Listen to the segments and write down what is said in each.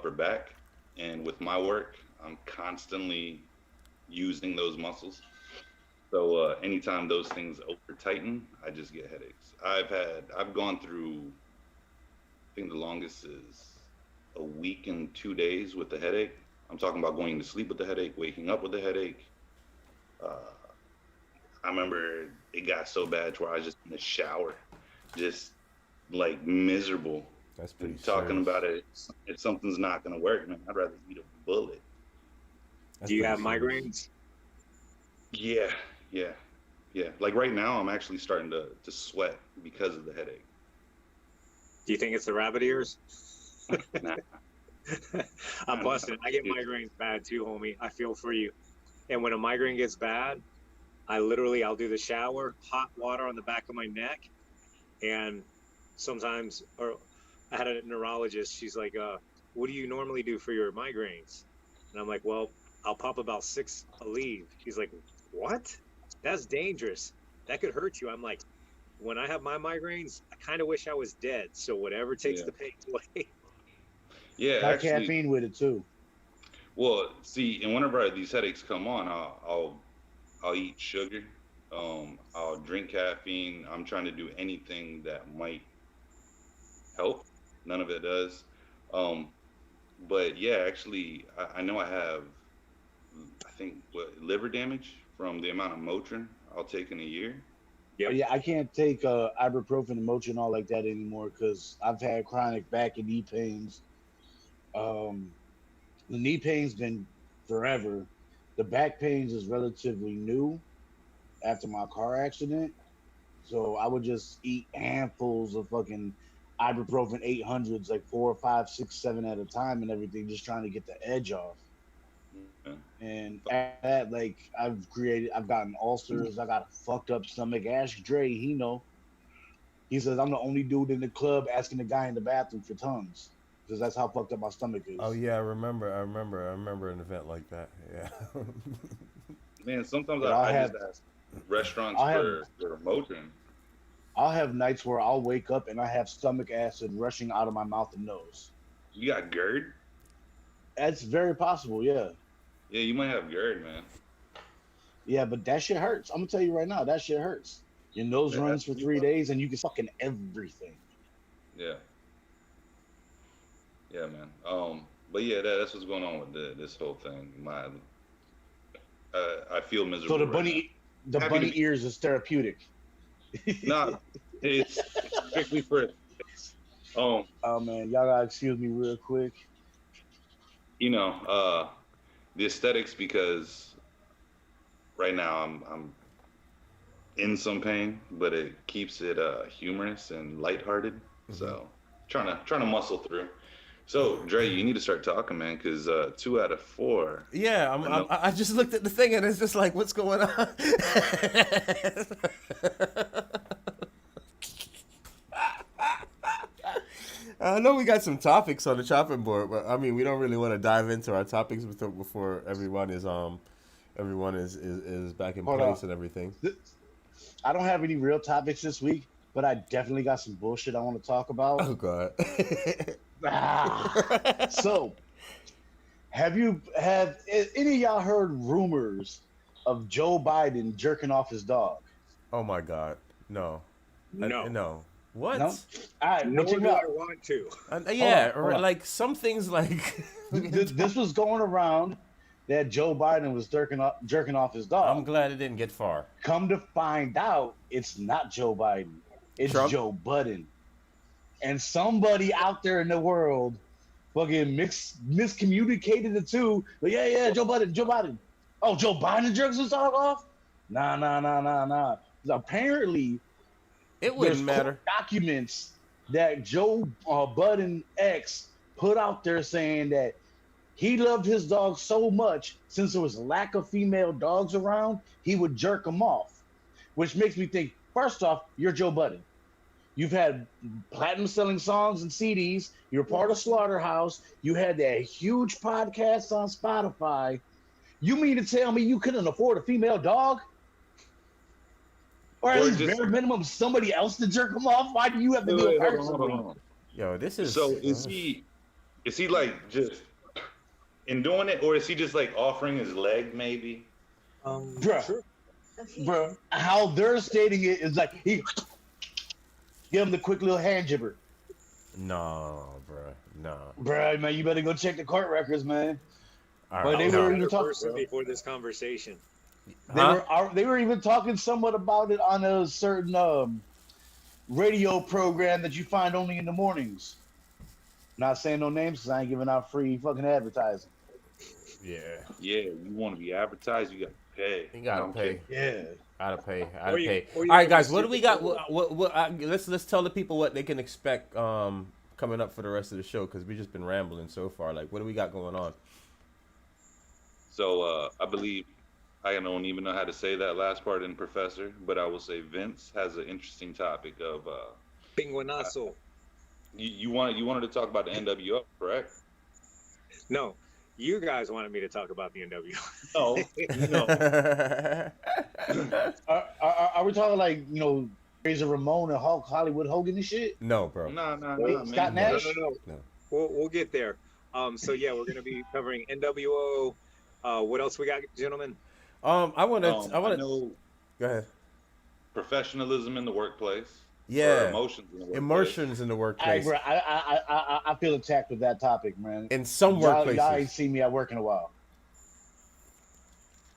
upper back, and with my work, I'm constantly using those muscles. So anytime those things over tighten, I just get headaches. I've gone through, I think the longest is a week and 2 days with the headache. I'm talking about going to sleep with the headache, waking up with the headache. Uh, I remember it got so bad to where I was just in the shower, just like miserable. That's pretty And talking serious. about it, if something's not gonna work, man, I'd rather eat a bullet. That's Do you pretty have serious. migraines? Yeah, yeah, yeah. Like right now, I'm actually starting to sweat because of the headache. Do you think it's the rabbit ears? Nah, I'm nah, busted. I get dude. migraines bad too, homie. I feel for you. And when a migraine gets bad, I'll do the shower, hot water on the back of my neck, and sometimes, or I had a neurologist. She's like, "What do you normally do for your migraines?" And I'm like, "Well, I'll pop about 6 Aleve." She's like, "What? That's dangerous. That could hurt you." I'm like, "When I have my migraines, I kind of wish I was dead. So whatever takes Yeah, the pain away." yeah. Got Actually, caffeine with it too. well, see, and whenever these headaches come on, I'll eat sugar. I'll drink caffeine. I'm trying to do anything that might help. None of it does. Um, but yeah, actually, I know I have, I think, what, liver damage from the amount of Motrin I'll take in a year. Yep. Yeah, I can't take ibuprofen and Motrin all like that anymore because I've had chronic back and knee pains. Um, the knee pain's been forever. The back pains is relatively new after my car accident. So I would just eat handfuls of fucking ibuprofen 800s, like four, five, six, seven at a time, and everything, just trying to get the edge off. Yeah. And after that, like I've gotten ulcers. I got a fucked up stomach. Ask Dre, he know. He says I'm the only dude in the club asking the guy in the bathroom for tums because that's how fucked up my stomach Oh is. yeah, I remember. I remember an event like that. Yeah. Man, sometimes But I just ask restaurants I'll have for Motrin. I'll have nights where I'll wake up and I have stomach acid rushing out of my mouth and nose. You got GERD? That's very possible, yeah. Yeah, you might have GERD, man. Yeah, but that shit hurts. I'm gonna tell you right now, that shit hurts. Your nose Yeah, runs for 3 days and you can fucking everything. yeah, yeah, man. But yeah, that's what's going on with this whole thing. I feel So miserable right now. the Happy to bunny be. ears is therapeutic. Nah, it's strictly for um, Oh man, y'all gotta excuse me real quick. you know, the aesthetics because right now I'm in some pain, but it keeps it humorous and lighthearted. Hmm. So trying to muscle through. So Dre, you need to start talking, man, because 2 out of 4 Yeah, are no. I just looked at the thing and it's just like, what's going on? I know we got some topics on the chopping board, but I mean, we don't really want to dive into our topics before everyone is back in Hold on. place and everything. Th- I don't have any real topics this week, but I definitely got some bullshit I want to talk about. Oh God. Ah. So, have any of y'all heard rumors of Joe Biden jerking off his dog? Oh my God. No. No, No. What? No? All right, well, nor check me do I out. want to. Yeah, Hold on. like some things like. This was going around that Joe Biden was jerking off his I'm dog. glad it didn't get far. Come to find out, it's not Joe Biden. It's Trump? Joe Budden. And somebody out there in the world fucking miscommunicated the two. But yeah, Joe Budden, Joe Biden. Oh, Joe Biden jerks his dog off? Nah. Apparently, It there's wouldn't court matter. documents that Joe Budden X put out there saying that he loved his dog so much since there was a lack of female dogs around, he would jerk them off. Which makes me think, first off, you're Joe Budden. You've had platinum selling songs and CDs. You're part of Slaughterhouse. You had that huge podcast on Spotify. You mean to tell me you couldn't afford a female dog? Or at Or least just bare minimum somebody else to jerk them off? Why do you have to wait, do it wait, hold on, hold on, personally? hold on. Yo, this is. So is he? Is he like just in doing it, or is he just like offering his leg, maybe? Bruh. Sure. Bro, how they're stating it is like he give him the quick little hand jibber. No, bro. No. Bro, man, you better go check the court records, man. All But right. they I was were a even better talking. person before this conversation. They were even talking somewhat about it on a certain radio program that you find only in the mornings. Not saying no names because I ain't giving out free fucking advertising. Yeah. Yeah, you want to be advertised, you got to pay. You gotta I'm pay. kidding. Yeah. Gotta pay. Or Gotta you- pay. or All you right, can guys. just What do do we it got? for- Let's tell the people what they can expect coming up for the rest of the show because we just been rambling so far. Like, what do we got going on? So I believe I don't even know how to say that last part in Professor, but I will say Vince has an interesting topic of Pinguanazo. you wanted to talk about the NWO, correct? No, you guys wanted me to talk about the NWO. No, Are we talking like, Razor Ramon and Hulk Hollywood Hogan and shit? No, bro. no, Wait, man. Scott No, Nash? no. We'll get there. So yeah, we're gonna be covering NWO. What else we got, gentlemen? I want to. I know Go ahead. professionalism in the workplace. Yeah. Or emotions in the workplace. Immersions in the Hey, workplace. bro, I feel attacked with that topic, man. In some Y'all workplaces. ain't seen me at work in a while.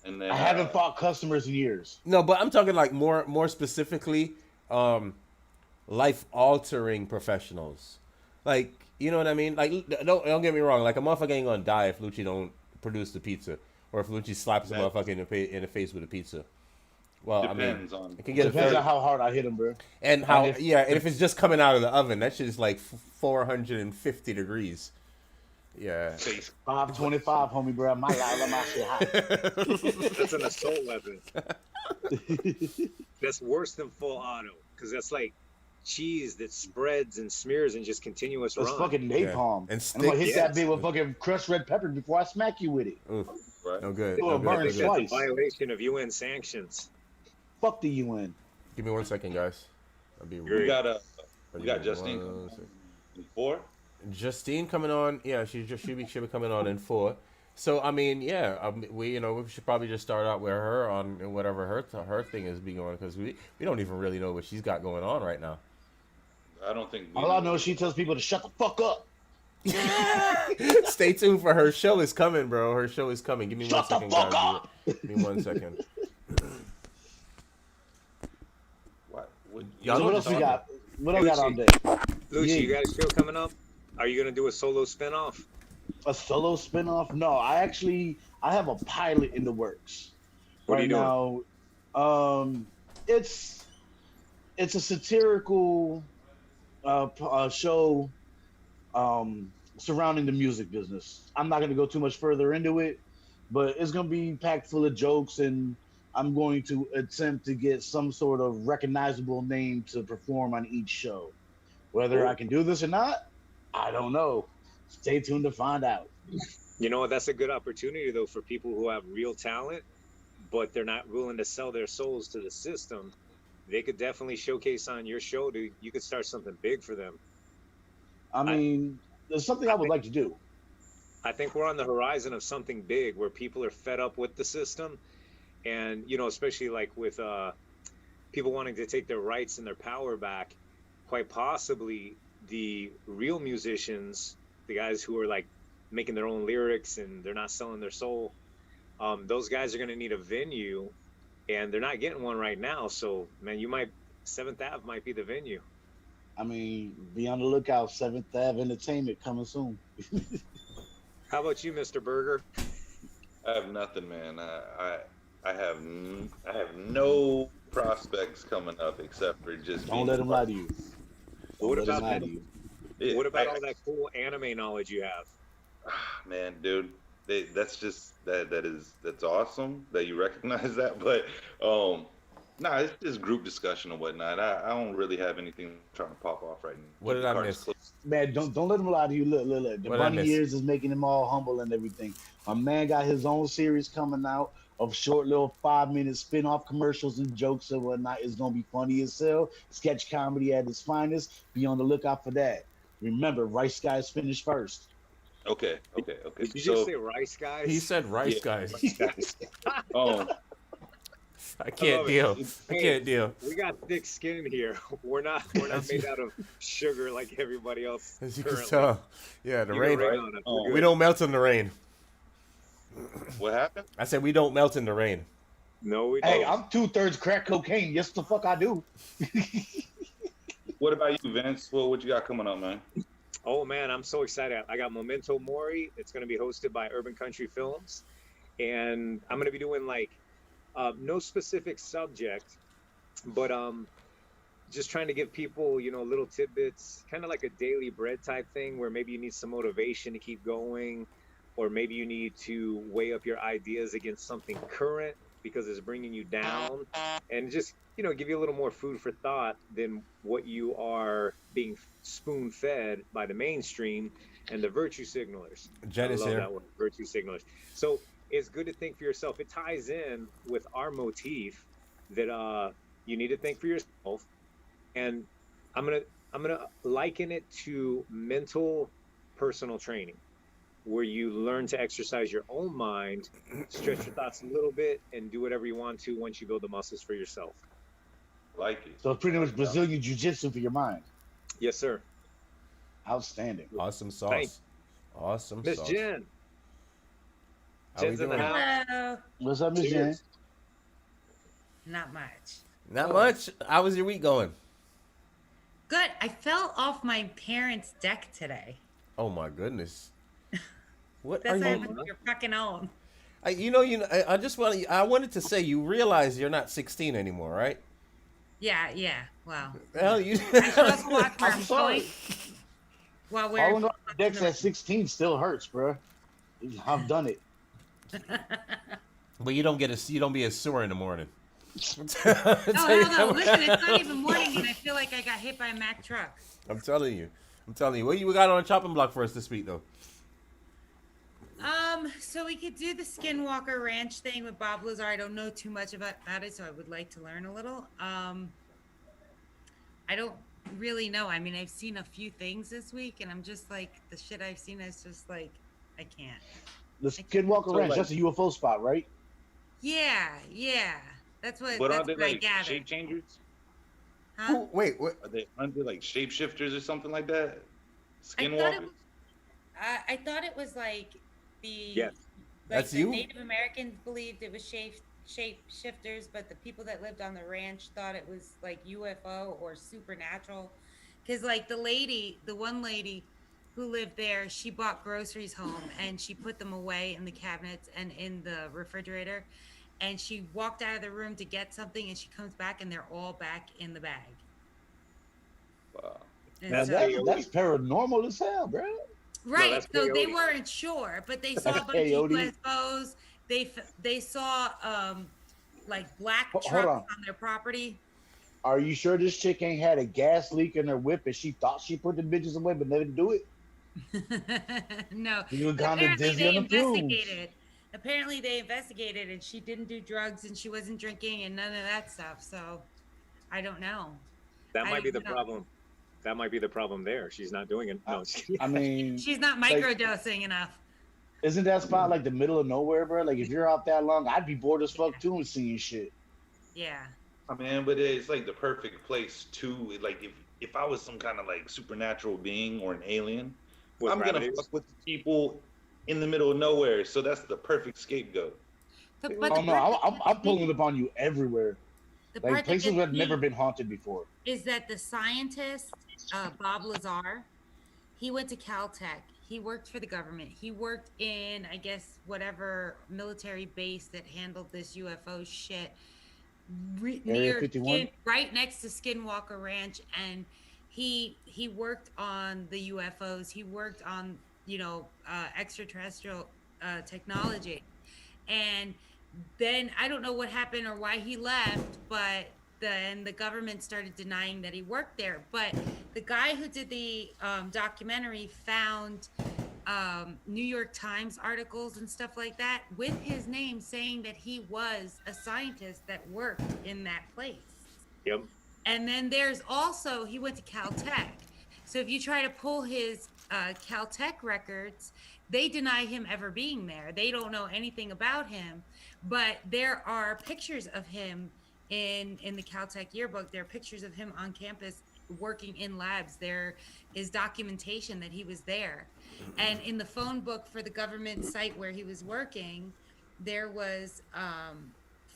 And then I haven't fought customers in years. No, but I'm talking like more specifically, life altering professionals. Like, you know what I mean? Like, don't get me wrong. Like, a motherfucker ain't gonna die if Lucci don't produce the pizza, or if Lucci slaps a motherfucker in the face with a pizza. Well, depends I mean, on it can get Depends a on how hard I hit him, bro. and how and if- and if it's just coming out of the oven, that shit is like 450 degrees. Yeah. face. 525, homie, bro. My shit hot. That's an assault weapon. That's worse than full auto because that's like cheese that spreads and smears and just continuous It's run. fucking napalm. And I'm gonna hit stick- that bitch with fucking crushed red pepper before I smack you with it. Oof. Right? No good. Oh, No burn good. it No good. That's a violation of UN sanctions. Fuck the UN. Give me 1 second, guys. I'll be We got I'll we got be Justine 1 coming second. in 4. Justine coming on. Yeah, she'll be coming on in 4. So I mean, yeah, we should probably just start out with her on whatever her thing is being on because we don't even really know what she's got going on right now. I don't think. All I know is she tells people to shut the fuck up. Stay tuned for her show is coming, bro. Her show is coming. Give me Shut 1 the second, fuck guys. up. Give me 1 second. What? Y'all So know what what else we you're got? What else we got on deck? Lucci, Yeah. you got a show coming up? Are you gonna do a solo spinoff? A solo spinoff? No, I have a pilot in the works. What are you doing? Now, it's a satirical show surrounding the music business. I'm not going to go too much further into it, but it's going to be packed full of jokes, and I'm going to attempt to get some sort of recognizable name to perform on each show. Whether I can do this or not, I don't know. Stay tuned to find out. You know what? That's a good opportunity though for people who have real talent, but they're not willing to sell their souls to the system. They could definitely showcase on your show. You could start something big for them. I mean, there's something I would like to do. I think we're on the horizon of something big where people are fed up with the system, and especially like with people wanting to take their rights and their power back. Quite possibly, the real musicians, the guys who are like making their own lyrics and they're not selling their soul, those guys are going to need a venue, and they're not getting one right now. So, man, 7th Ave might be the venue. I mean, be on the lookout. 7th Ave Entertainment coming soon. How about you, Mr. Berger? I have nothing, man. I have no prospects coming up except for just. Don't let them lie to you. What Don't let about 'em lie to you. What about all that cool anime knowledge you have? Man, dude, that's awesome that you recognize that, but nah, it's just group discussion and whatnot. I don't really have anything trying to pop off right now. What did I Cards miss? closed. Man, don't let them lie to you. Look. The What did I bunny miss? years is making him all humble and everything. My man got his own series coming out of short little 5-minute spin-off commercials and jokes and whatnot. It's gonna be funny as hell. Sketch comedy at its finest. Be on the lookout for that. Remember, Rice Guys finish first. Okay. Did you So just say rice guys? He said rice yeah, guys. Guys. um, I I can't love it. deal. I Hey, can't deal. we got thick skin here. We're not made out of sugar like everybody else As you can currently. tell, yeah, the You rain. can ring right. on us. We're We good. don't melt in the rain. What happened? I said we don't melt in the rain. No, we Hey, don't. I'm 2/3 crack cocaine. Yes, the fuck I do. What about you, Vince? What you got coming up, man? Oh man, I'm so excited. I got Memento Mori. It's going to be hosted by Urban Country Films. And I'm going to be doing like no specific subject, but just trying to give people, little tidbits, kind of like a daily bread type thing where maybe you need some motivation to keep going, or maybe you need to weigh up your ideas against something current because it's bringing you down, and just, give you a little more food for thought than what you are being spoon fed by the mainstream and the virtue signalers. Jen I is love here. that word, virtue signalers. So it's good to think for yourself. It ties in with our motif that you need to think for yourself, and I'm gonna liken it to mental personal training, where you learn to exercise your own mind, stretch your thoughts a little bit, and do whatever you want to once you build the muscles for yourself. Like it. So it's pretty much Brazilian jiu-jitsu for your mind. Yes, sir. Outstanding. Awesome Thank- sauce. Awesome Miss sauce. Jen. How we Jen's in the doing? house. Hello. What's up, Miss Jen? Cheers. Not much. Not much. How was your week going? Good. I fell off my parents' deck today. Oh my goodness. What That's are why you? I'm on your fucking own. I just wanted to say, you realize you're not 16 anymore, right? Yeah. Well, Hell, you. I should also watch my I'm sorry. point while we're. Falling off the decks at 16 still hurts, bro. I've done it. But you don't be as sore in the morning. Oh no! Listen, it's not even morning, and I feel like I got hit by a Mack truck. I'm telling you. What you got on the chopping block for us this week, though? So we could do the Skinwalker Ranch thing with Bob Lazar. I don't know too much about it, so I would like to learn a little. I don't really know. I mean, I've seen a few things this week, and I'm just like, the shit I've seen is just like, I can't. The Skinwalker Ranch, that's a UFO spot, right? Yeah. That's what But aren't they I like gathered. shape changers? Huh? Ooh, wait, what? Aren't they like shapeshifters or something like that? I Skinwalkers? thought it was like the Yes. That's the you? Native Americans believed it was shape shifters, but the people that lived on the ranch thought it was like UFO or supernatural. Because like the one lady who lived there, she bought groceries home and she put them away in the cabinets and in the refrigerator. And she walked out of the room to get something, and she comes back, and they're all back in the bag. Wow. And Now, That's so- that's paranormal as hell, bro. right. that's So they peyote. weren't sure, but they saw a bunch Peyote. of UFOs. They saw like black Hold trucks on. on their property. Are you sure this chick ain't had a gas leak in her whip and she thought she put the bitches away but never do it? No. You were kind of Apparently dizzy they on the fumes. investigated. Apparently they investigated, and she didn't do drugs, and she wasn't drinking, and none of that stuff. So I don't know. That I might be the don't know. problem. That might be the problem there. She's not doing it. No, just kidding. I mean, She's not microdosing enough. isn't that spot like the middle of nowhere, bro? Like if you're out that long, I'd be bored as fuck too and seeing shit. Yeah. I mean, but it's like the perfect place to like if I was some kind of like supernatural being or an alien, With I'm gonna remedies. fuck with people in the middle of nowhere. So that's the perfect scapegoat. But Oh the no, part I'm pulling up on you everywhere. the Like part that places gets that have me never been haunted before. is that the scientist, Bob Lazar, he went to Caltech. He worked for the government. He worked in, I guess, whatever military base that handled this UFO shit near 51? right next to Skinwalker Ranch, and he worked on the UFOs. He worked on extraterrestrial technology, and then I don't know what happened or why he left, but then the government started denying that he worked there. But the guy who did the documentary found New York Times articles and stuff like that with his name saying that he was a scientist that worked in that place. Yep. And then there's also, he went to Caltech. So if you try to pull his Caltech records, they deny him ever being there. They don't know anything about him, but there are pictures of him in the Caltech yearbook. There are pictures of him on campus working in labs. There is documentation that he was there. And in the phone book for the government site where he was working, there was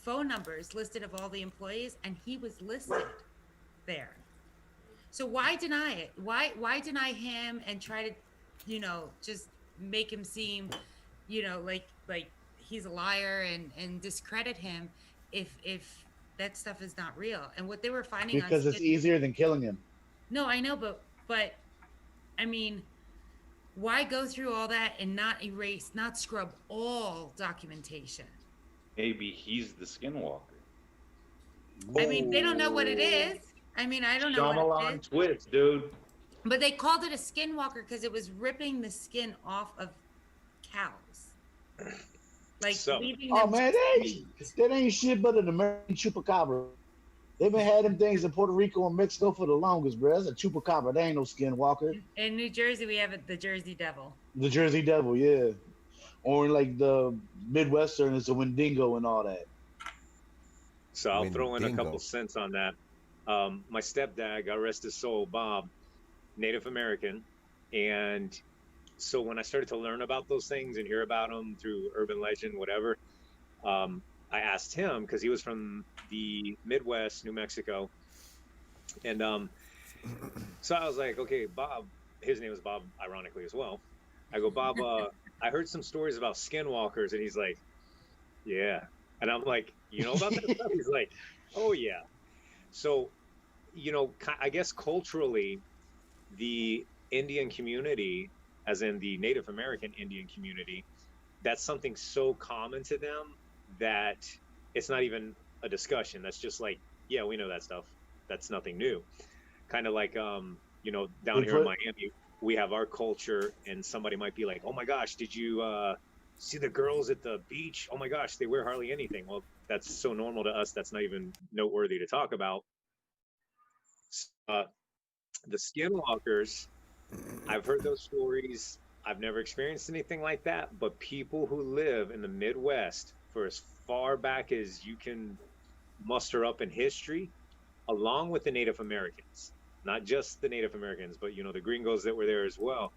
phone numbers listed of all the employees, and he was listed there. So why deny it? Why deny him and try to, just make him seem, like he's a liar and discredit him if that stuff is not real. And what they were finding Because on it's easier than killing him. No, I know, but I mean, why go through all that and not erase, not scrub all documentation? Maybe he's the skinwalker. I mean, they don't know what it is. I mean, I don't know what it Shyamalan is. twist, dude. But they called it a skinwalker because it was ripping the skin off of cows. Like So- leaving Oh them. man, that ain't shit but an American chupacabra. They've been had them things in Puerto Rico and Mexico for the longest, bro. That's a chupacabra. That ain't no skinwalker. In New Jersey, we have the Jersey Devil. The Jersey Devil, yeah. Or in like the Midwestern, it's a Wendigo and all that. So I'll throw in a Wendigo. couple cents on that. My stepdad, God rest his soul, Bob, Native American. And so when I started to learn about those things and hear about them through urban legend, whatever, I asked him, because he was from the Midwest, New Mexico. And so I was like, okay, Bob, his name is Bob, ironically, as well. I go, Bob, I heard some stories about skinwalkers. And he's like, yeah. And I'm like, you know about that stuff? He's like, oh, yeah. So, I guess culturally, the Indian community, as in the Native American Indian community, that's something so common to them that it's not even a discussion. That's just like, yeah, we know that stuff. That's nothing new. Kind of like, down here in Miami, we have our culture, and somebody might be like, oh my gosh, did you see the girls at the beach? Oh my gosh, they wear hardly anything. Well, that's so normal to us. That's not even noteworthy to talk about. The skinwalkers, I've heard those stories. I've never experienced anything like that, but people who live in the Midwest for as far back as you can muster up in history, along with the Native Americans, not just the Native Americans, but the gringos that were there as well,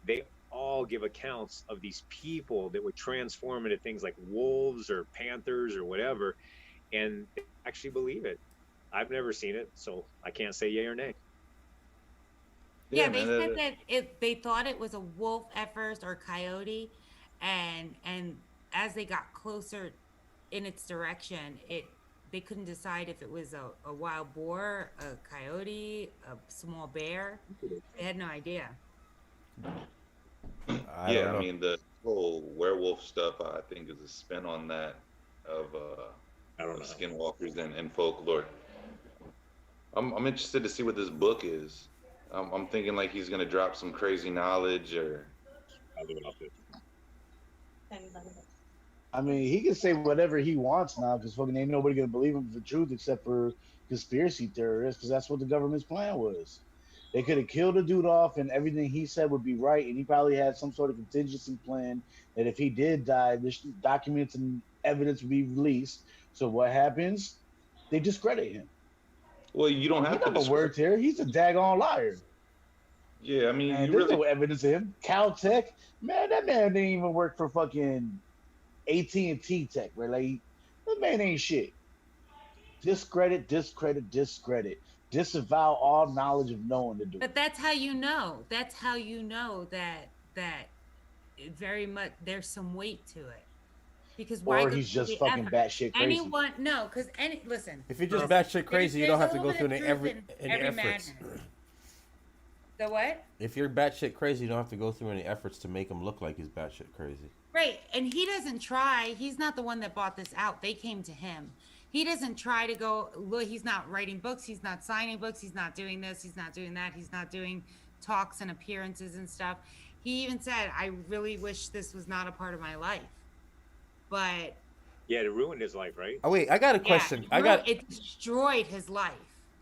they all give accounts of these people that would transform into things like wolves or panthers or whatever, and they actually believe it. I've never seen it, so I can't say yay or nay. Yeah, they man, said that they thought it was a wolf at first or coyote, and as they got closer in its direction, they couldn't decide if it was a wild boar, a coyote, a small bear. They had no idea. I don't know. I mean, the whole werewolf stuff, I think, is a spin on that of I don't know. skinwalkers and folklore. I'm interested to see what this book is. I'm thinking like he's gonna drop some crazy knowledge, or I'll do it off it. I mean, he can say whatever he wants now because fucking ain't nobody gonna believe him for the truth except for conspiracy theorists, because that's what the government's plan was. They could have killed a dude off and everything he said would be right, and he probably had some sort of contingency plan that if he did die, this documents and evidence would be released. So what happens? They discredit him. well, you don't He have to. never worked here. He's a daggone liar. Yeah, I mean, Man, you there's really. no evidence of him. Caltech, man, that man didn't even work for fucking AT&T Tech, right? Like, that man ain't shit. Discredit, discredit, discredit. Disavow all knowledge of knowing to do it. But that's how you know. That's how you know that it very much there's some weight to it. Because why Or go he's through just the fucking effort? batshit crazy. Anyone, no, because listen. If you're just There's- batshit crazy, you don't there's have to a go little through bit of truth any in every efforts. madness. The what? If you're batshit crazy, you don't have to go through any efforts to make him look like he's batshit crazy. Right, and he doesn't try. He's not the one that bought this out. They came to him. He doesn't try to go, look, he's not writing books. He's not signing books. He's not doing this. He's not doing that. He's not doing talks and appearances and stuff. He even said, I really wish this was not a part of my life. But Yeah, it ruined his life, right? Oh wait, I got a question. yeah, it destroyed his life.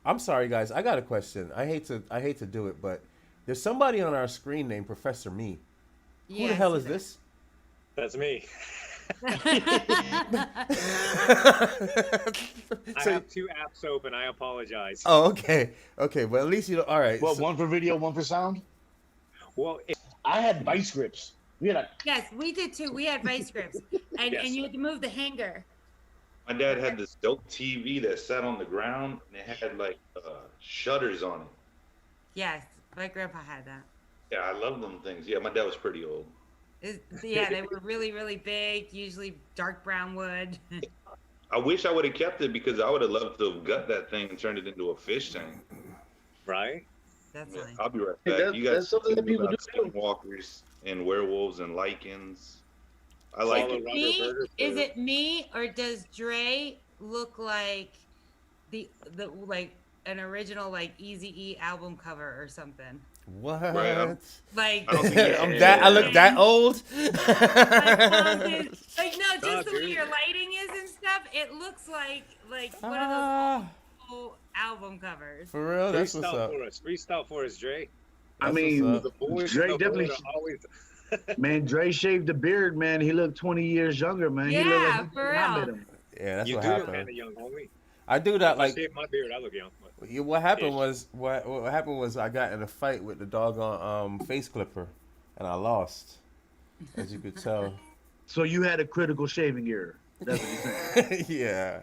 I'm sorry, guys. I got a question. I hate to do it, but there's somebody on our screen named Professor Me. Who the hell is this? That's me. I So- have 2 apps open. I apologize. oh, okay, okay, but at least you know. All right. Well, so- one for video, one for sound. Well, I had vice grips. We had a Yes, we did too. We had vice grips, and Yes. you had to move the hanger. My dad had this dope TV that sat on the ground and it had like shutters on it. Yes, my grandpa had that. Yeah, I love them things. Yeah, my dad was pretty old. Yeah, they were really, really big. Usually dark brown wood. I wish I would have kept it because I would have loved to have gut that thing and turned it into a fish tank. right? That's Yeah, nice. I'll be right Hey, back. that's- You guys that's something that tell me people about do. skinwalkers and werewolves and lichens. I like Follow it. Robert Me? Berger Is for- it me or does Dre look like the like an original like Eazy-E album cover or something? What? Right, Like, I don't think I'm that. I look that old. like no, just Nah, the way dude. your lighting is and stuff. It looks like one of Ah, those old album covers. for real. That's what's freestyle up. for us. Freestyle for us, Dre. I That's mean, what's The up. boys Dre in the definitely- hood are always. man. Dre shaved the beard, man. He looked 20 years younger, man. He Yeah, looked like for when I real. met him. Yeah, that's You what do look happened. kind of young, homie. I do that If I like. shave my beard, I look young. But What happened Ish. was what happened was I got in a fight with the doggone face clipper, and I lost, as you could tell. So you had a critical shaving error. That's what you're saying. yeah.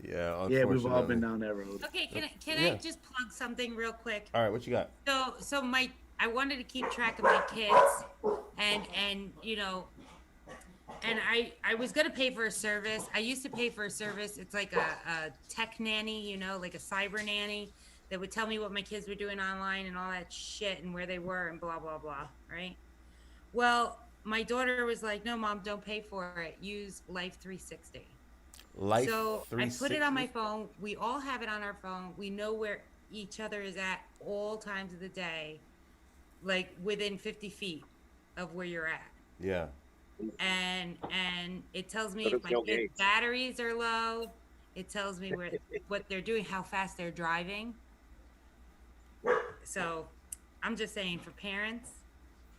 Yeah, we've all unfortunately. been down that road. Okay, can Yeah. I just plug something real quick? All right, what you got? So I wanted to keep track of my kids, and you know, and I was gonna pay for a service. I used to pay for a service. It's like a tech nanny, you know, like a cyber nanny that would tell me what my kids were doing online and all that shit and where they were and blah blah blah. Right? Well, my daughter was like, "No, mom, don't pay for it. Use Life 360." Life. So I put it on my 360? phone. We all have it on our phone. We know where each other is at all times of the day, like within 50 feet of where you're at. Yeah. And it tells me Go to if my Bill kids' Gates. batteries are low. It tells me what they're doing, how fast they're driving. So I'm just saying for parents,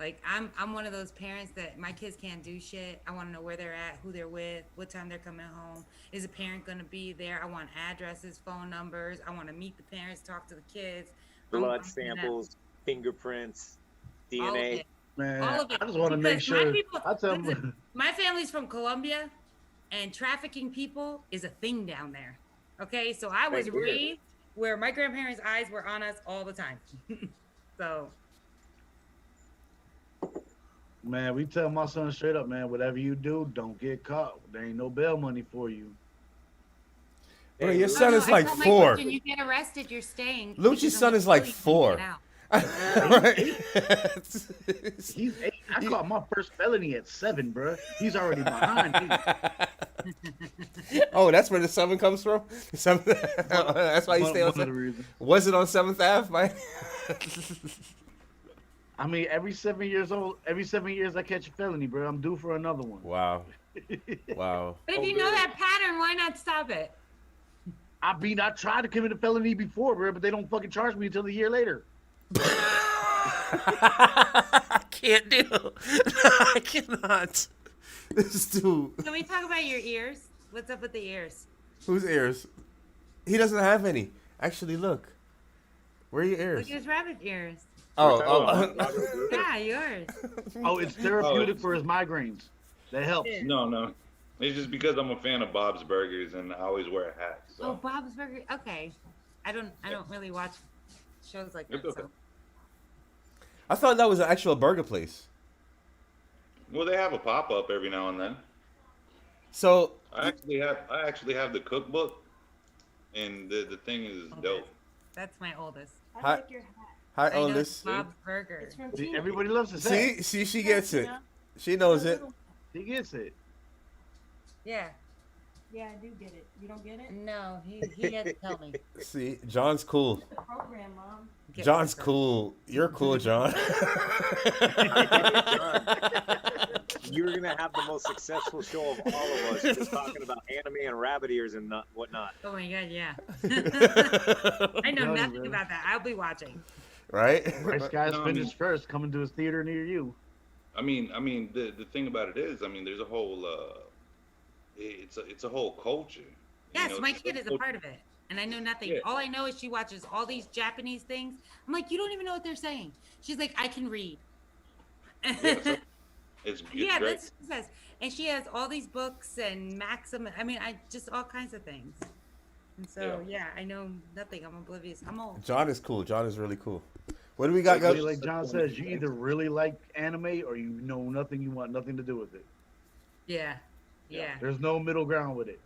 like I'm one of those parents that my kids can't do shit. I want to know where they're at, who they're with, what time they're coming home. Is a parent going to be there? I want addresses, phone numbers. I want to meet the parents, talk to the kids. blood I'm gonna- samples, fingerprints, all of DNA. it. Man, All of it. I just want to make Because my sure. people- I tell listen, them, My family's from Colombia, and trafficking people is a thing down there. Okay, so I was Right here. raised where my grandparents' eyes were on us all the time. So man, we tell my son straight up, man, whatever you do, don't get caught. There ain't no bail money for you. Bro, Hey, your Luke, son is I like told my 4. kids, when you get arrested, you're staying. Lucci's because son I'm is like killing you, 4. get out. Right? He's 8. I caught my first felony at 7, bro. He's already behind me. Oh, that's where the 7 comes from? That's why you stay on One of the 7th? reasons. Was it on 7th Ave? Mike? I mean, every 7 years I catch a felony, bro. I'm due for another one. Wow. Wow. But if you know that pattern, why not stop it? I mean, I tried to commit a felony before, bro, but they don't fucking charge me until a year later. I can't deal. I cannot. This dude. Can we talk about your ears? What's up with the ears? Whose ears? He doesn't have any. Actually, look. Where are your ears? Look at his rabbit ears. Oh, Yeah, yours. Oh, it's therapeutic for his migraines. That helps. No. It's just because I'm a fan of Bob's Burgers and I always wear a hat. So. Oh, Bob's Burger. Okay, I don't really watch shows like that. It's okay. So. I thought that was an actual burger place. Well, they have a pop up every now and then. So, I actually have the cookbook, and the thing is dope. That's my oldest. hi, like your hat. hi, I know oldest. Bob's Burger. It's from See, Tina. everybody loves to say. See, she gets it. She knows it. He gets it. Yeah. Yeah, I do get it. You don't get it? No, he had to tell me. See, John's cool. The program, Mom. Get John's my- cool. You're cool, John. You're gonna have the most successful show of all of us, just talking about anime and rabbit ears and whatnot. Oh my god, yeah. I know No, nothing really. about that. I'll be watching. Right? Rice Guys No, I finished mean- first, coming to a theater near you. the thing about it is, I mean, there's a whole it's a whole culture. Yes, my it's kid is a part of it, and I know nothing. Yeah. All I know is she watches all these Japanese things. I'm like, you don't even know what they're saying. She's like, I can read. Yeah, so it's Yeah, great. that's what she says. And she has all these books and Maxim. I mean, I just all kinds of things. And so, yeah, I know nothing. I'm oblivious. I'm old. John is cool. John is really cool. What do we got, guys? Like John says, you either really like anime or you know nothing. You want nothing to do with it. Yeah, yeah. There's no middle ground with it.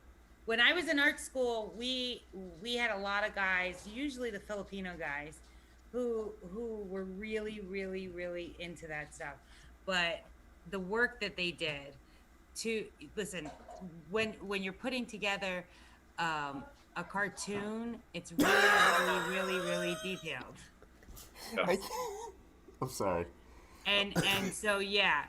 When I was in art school, we had a lot of guys, usually the Filipino guys, who were really, really, really into that stuff. But the work that they did to listen, when you're putting together a cartoon, it's really, really, really, really detailed. I'm sorry. And so yeah,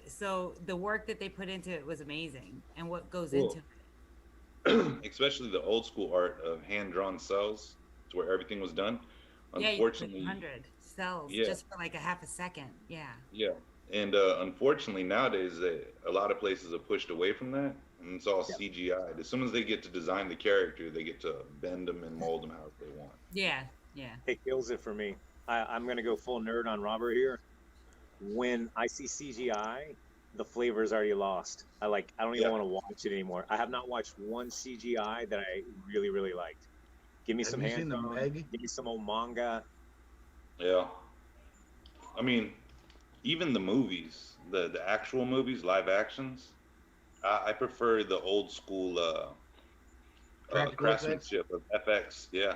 so the work that they put into it was amazing, and what goes into it. Especially the old school art of hand drawn cells, to where everything was done. Yeah, Unfortunately, 100 cells Yeah. just for like a half a second. Yeah. yeah, and unfortunately nowadays a lot of places have pushed away from that, and it's all CGI. As soon as they get to design the character, they get to bend them and mold them however they want. Yeah. Yeah. It kills it for me. I'm gonna go full nerd on Robert here. When I see CGI, the flavor is already lost. I don't even want to watch it anymore. I have not watched one CGI that I really, really liked. Give me Have some you seen the hand-drawn, Meg? give me some old manga. Yeah, I mean, even the movies, the actual movies, live actions, I prefer the old school Practical effects? craftsmanship of FX. Yeah.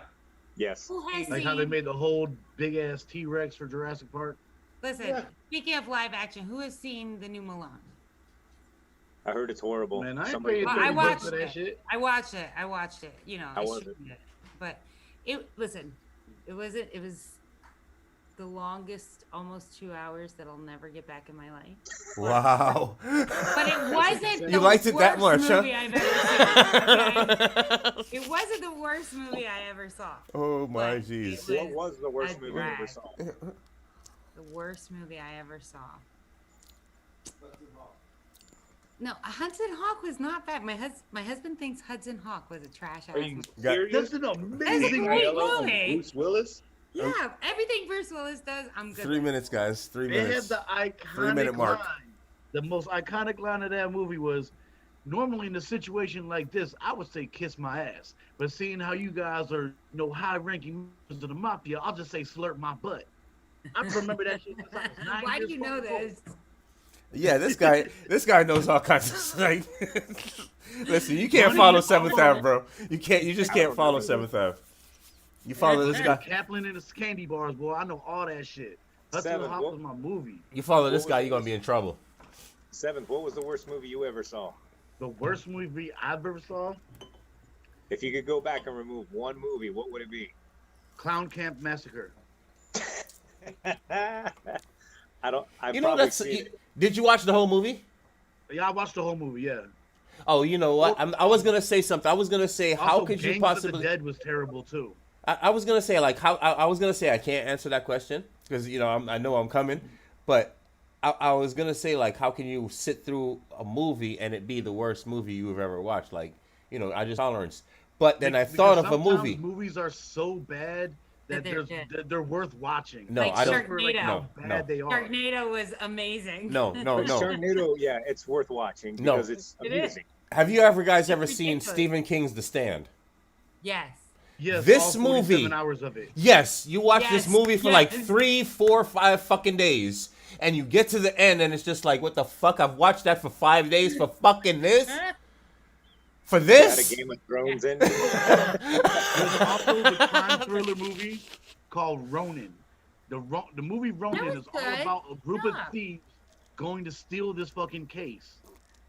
Yes. Who has Like how they made the whole big ass T-Rex for Jurassic Park. Listen, Yeah. speaking of live action, who has seen the new Mulan? I heard it's horrible. Man, I ain't Somebody- paying Well, I 30 bucks watched for that it. shit. I watched it. You know, How I was streamed it. But it was the longest almost 2 hours that I'll never get back in my life. Wow. But it wasn't the You liked it that worst much, huh? movie I've ever seen. Okay? It wasn't the worst movie I ever saw. Oh my But jeez. it What was the worst a movie you ever drag. saw? The worst movie I ever saw. No, Hudson Hawk was not bad. My husband thinks Hudson Hawk was a trash ass Are you movie. serious? That's an That's amazing a great Yellow and movie. Bruce Willis. Yeah, everything Bruce Willis does, I'm good 3 with. minutes, guys. 3 They had minutes. the iconic 3-minute mark. line. The most iconic line of that movie was, normally in a situation like this, I would say kiss my ass. But seeing how you guys are, high-ranking members of the mafia, I'll just say slurp my butt. I remember that shit since I was 9 Why do years you know old. this? Yeah, this guy knows all kinds of stuff. Listen, you can't Money follow and 7th power. Ave, bro. You just can't follow 7th Ave. You follow this guy. Kaplan and his candy bars, boy. I know all that shit. Hudson Seven, Hawk what- was my movie. You follow this What guy, was you're gonna be in trouble. Seventh, what was the worst movie you ever saw? The worst movie I've ever saw, If you could go back and remove one movie, what would it be? Clown Camp Massacre. I've You know probably that's. seen it. Did you watch the whole movie? Yeah, I watched the whole movie, yeah. Oh, you know what? I was gonna say something. I was gonna say, how Also, could you Gangs of possibly? the Dead was terrible, too. I was gonna say like how I was gonna say I can't answer that question because I know I'm coming, but I was gonna say like how can you sit through a movie and it be the worst movie you've ever watched? Like I just tolerance. But then I Because thought of a sometimes movie. Movies are so bad that They're they're worth watching. No, Like I don't. Sharknado. How No, bad they are. Sharknado was amazing. No. Sharknado, yeah, it's worth watching No. because it's It is. amusing. Have you guys ever It's seen ridiculous. Stephen King's The Stand? Yes. Yes, This all 47 movie- hours of it. Yes, you watch this Yes, movie for like yes. 3, 4, 5 fucking days, and you get to the end, and it's just like, what the fuck? I've watched that for 5 days for fucking this? For Got a this? Game of Thrones in. There's also the crime thriller movie called Ronin. The movie Ronin That was is all good. about a group Yeah. of thieves going to steal this fucking case.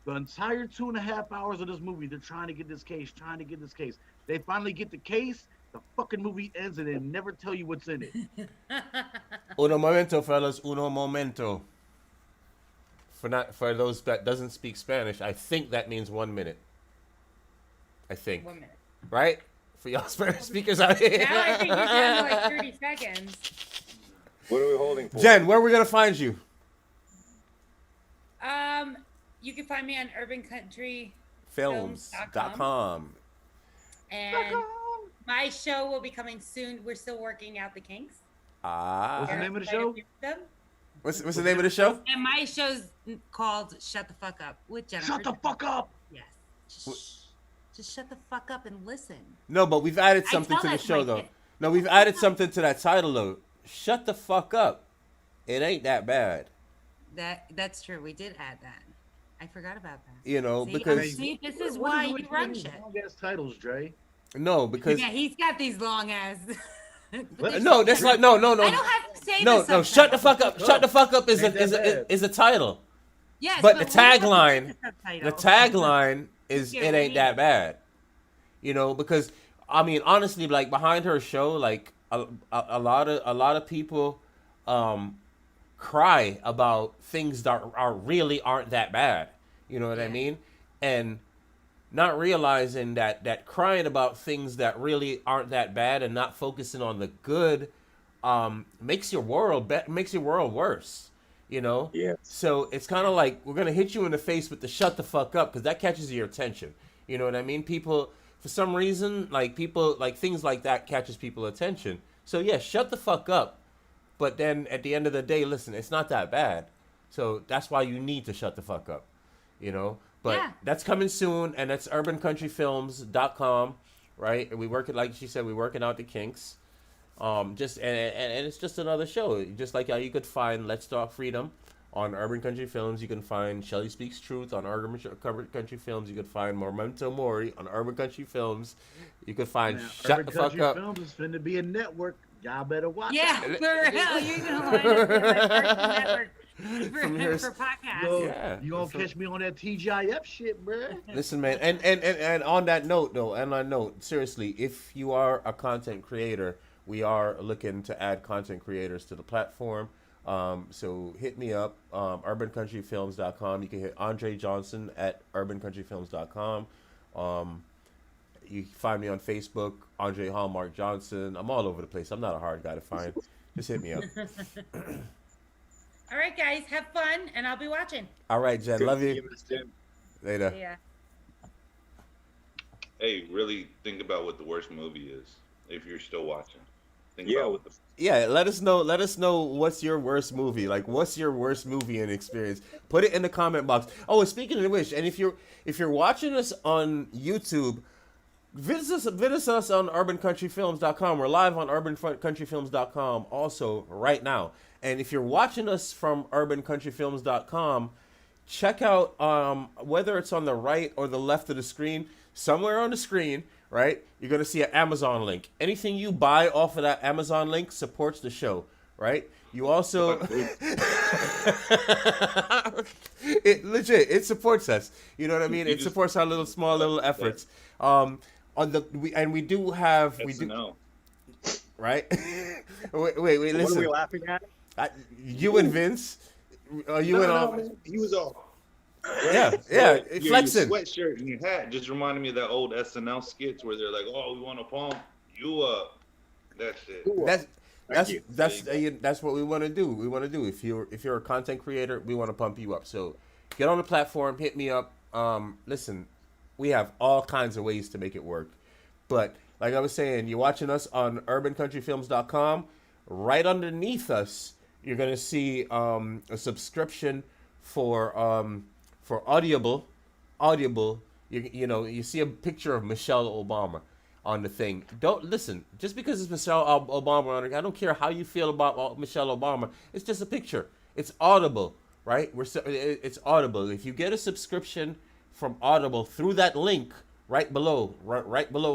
The entire 2.5 hours of this movie, they're trying to get this case. They finally get the case. The fucking movie ends and they never tell you what's in it. Uno momento, fellas. Uno momento. For those that doesn't speak Spanish, I think that means 1 minute. I think. 1 minute. Right? For y'all Spanish speakers out here. Now I think you're down to like 30 seconds. What are we holding for? Jen, where are we going to find you? You can find me on urbancountryfilms.com. Films.com. And my show will be coming soon. We're still working out the kinks. What's the Ah. name of the show? What's the name of the show? And my show's called Shut the Fuck Up with Jennifer. Shut the fuck up. Yes. Just shut the fuck up and listen. No, but we've added something to the show, though. No, we've added something to that title, though. Shut the fuck up. It ain't that bad. That's true. We did add that. I forgot about that. You know, See, because... See, this is What why is you with run these shit. long-ass titles, Dre? No, because... Yeah, he's got these long ass. No, that's like... No. I don't have to say No, this. shut the fuck up. Shut the fuck up is Ain't that bad. a title. Yes, But the we have to tagline... say the The subtitle. tagline is Yeah, it ain't we- that bad, you know, because I mean honestly, like behind her show, like a lot of people cry about things that are really aren't that bad, you know what I Yeah. mean, and not realizing that crying about things that really aren't that bad and not focusing on the good makes your world worse. You know? Yes. So it's kind of like we're going to hit you in the face with the shut the fuck up because that catches your attention. You know what I mean? People, for some reason, like things like that catches people's attention. So yeah, shut the fuck up. But then at the end of the day, listen, it's not that bad. So that's why you need to shut the fuck up. You know? But Yeah. that's coming soon, and that's urbancountryfilms.com, right? And we work it, like she said, we're working out the kinks. Just and it's just another show. Just like how you could find Let's Talk Freedom on Urban Country Films, you can find Shelly Speaks Truth on Urban Country Films. You could find Memento Mori on Urban Country Films. You could find Now, Shut Urban the Fuck Country Up. Films is finna be a network. Y'all better watch. Yeah, it. for real. You're gonna line up with my Cartoon Network From here- for podcasts. Yo, Yeah. you gonna catch me on that TGIF shit, bruh. Listen, man, and on that note, though, seriously, if you are a content creator, we are looking to add content creators to the platform. So hit me up, urbancountryfilms.com. You can hit Andre Johnson at urbancountryfilms.com. You can find me on Facebook, Andre Hallmark Johnson. I'm all over the place. I'm not a hard guy to find. Just hit me up. All right, guys, have fun, and I'll be watching. All right, Jen. Love you. Miss Jen. Later. Yeah. Hey, really think about what the worst movie is if you're still watching. Think Yeah, about with what the Yeah, let us know what's your worst movie. Like, what's your worst movie and experience? Put it in the comment box. Oh, and speaking of which, and if you're watching us on YouTube, visit us on urbancountryfilms.com. We're live on urbancountryfilms.com also right now. And if you're watching us from urbancountryfilms.com, check out whether it's on the right or the left of the screen, somewhere on the screen, right? You're going to see an Amazon link. Anything you buy off of that Amazon link supports the show, right? You also it supports us. You know what I mean? It supports our little efforts. We do have SNL. right? wait, What are we listen. laughing at? You and Vince, you and all. Man. He was all. Yeah, Your flexing. sweatshirt and your hat just reminded me of that old SNL skits where they're like, "Oh, we want to pump you up." That shit. That's what we want to do. We want to do. If you're a content creator, we want to pump you up. So get on the platform, hit me up. Listen, we have all kinds of ways to make it work. But like I was saying, you're watching us on urbancountryfilms.com. Right underneath us, you're gonna see a subscription for Audible. You see a picture of Michelle Obama on the thing. Don't listen. Just because it's Michelle Obama on it, I don't care how you feel about Michelle Obama. It's just a picture. It's Audible, right? It's Audible. If you get a subscription from Audible through that link right below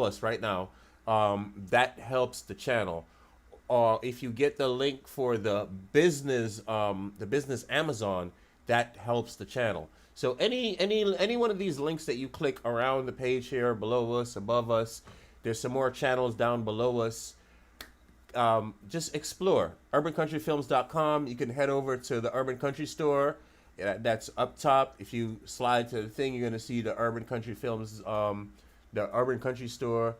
us right now, that helps the channel. Or if you get the link for the business Amazon, that helps the channel. So any one of these links that you click around the page here, below us, above us, there's some more channels down below us. Just explore urbancountryfilms.com. You can head over to the Urban Country Store. That's up top. If you slide to the thing, you're gonna see the Urban Country Films, the Urban Country Store.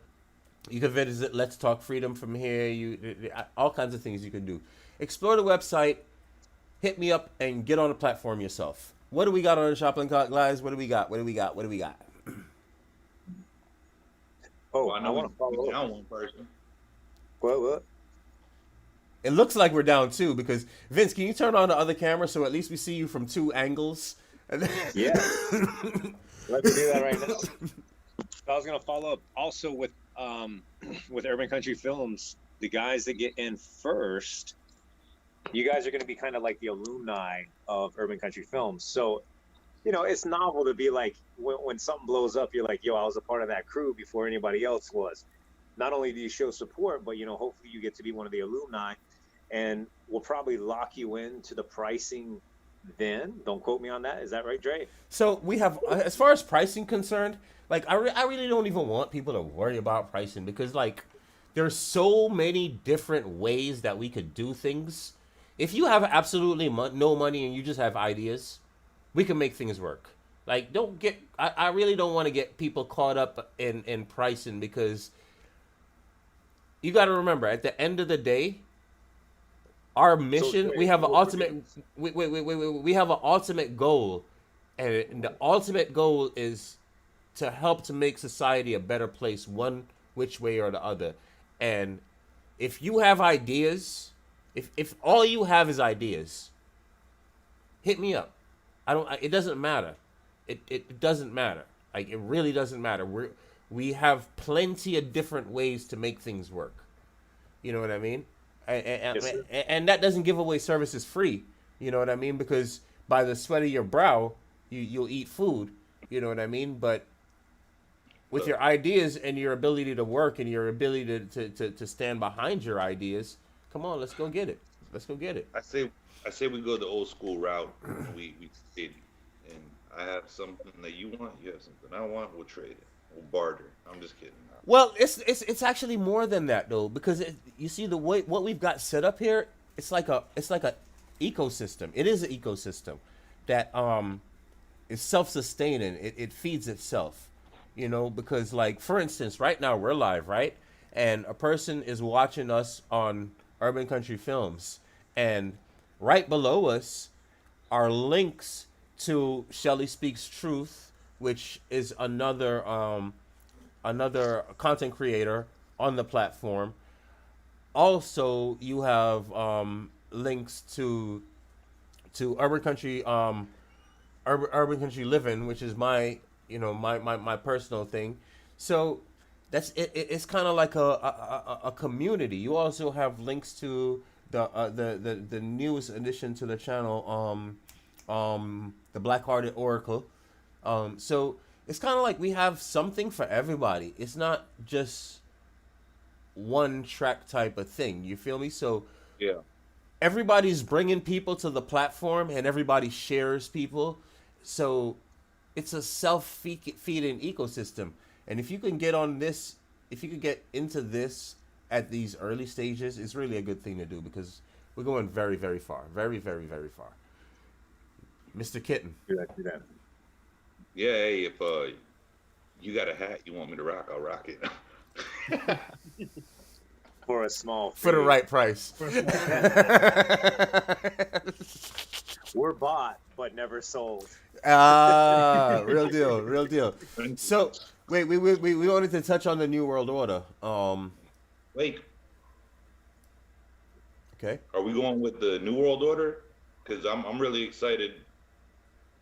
You can visit Let's Talk Freedom from here. All kinds of things you can do. Explore the website, hit me up, and get on the platform yourself. What do we got on the shopping cart, guys? What do we got? What do we got? What do we got? Oh, Well, I I know want to we follow down up. one person. What? It looks like we're down two because Vince, can you turn on the other camera so at least we see you from two angles? Yeah. Let me do that right now. I was gonna follow up also with Urban Country Films. The guys that get in first, you guys are gonna be kind of like the alumni of Urban Country Films. So, it's novel to be like when something blows up, you're like, yo, I was a part of that crew before anybody else was. Not only do you show support, but hopefully you get to be one of the alumni, and we'll probably lock you into the pricing. Then don't quote me on that. Is that right, Dre? So we have, as far as pricing concerned, like I really don't even want people to worry about pricing because like there's so many different ways that we could do things. If you have absolutely no money and you just have ideas, we can make things work. Like I really don't want to get people caught up in pricing because you got to remember at the end of the day, our mission, we have an ultimate, we have an ultimate goal, and the ultimate goal is to help to make society a better place, one which way or the other. And if you have ideas, if all you have is ideas, hit me up. It doesn't matter. It doesn't matter. Like it really doesn't matter. We have plenty of different ways to make things work. You know what I mean? And that doesn't give away services free. You know what I mean? Because by the sweat of your brow, you'll eat food. You know what I mean? But with your ideas and your ability to work and your ability to stand behind your ideas, come on, let's go get it. Let's go get it. I say we go the old school route. We trade, and I have something that you want, you have something I want. We'll trade it. We'll barter. I'm just kidding. Well, it's actually more than that though, because you see the way what we've got set up here. It's like a ecosystem. It is an ecosystem that is self-sustaining. It feeds itself, because like for instance, right now we're live, right, and a person is watching us on Urban Country Films, and right below us are links to Shelly Speaks Truth, which is another content creator on the platform. Also, you have links to Urban Country Urban Country Living, which is my my personal thing. So that's it. It's kind of like a community. You also have links to the newest addition to the channel, the Black Hearted Oracle. So it's kind of like we have something for everybody. It's not just one track type of thing. You feel me? So Yeah. everybody's bringing people to the platform and everybody shares people. So it's a self-feeding ecosystem. And if you can get on this, if you can get into this at these early stages, it's really a good thing to do because we're going very, very far. Very, very, very far. Mr. Kitten. Do that. Yeah. Hey, if you got a hat you want me to rock, I'll rock it. For a small fee. For the right price. We're bought, but never sold. Ah, real deal, real deal. So, wait, we wanted to touch on the New World Order. Wait, Okay. are we going with the New World Order? Because I'm really excited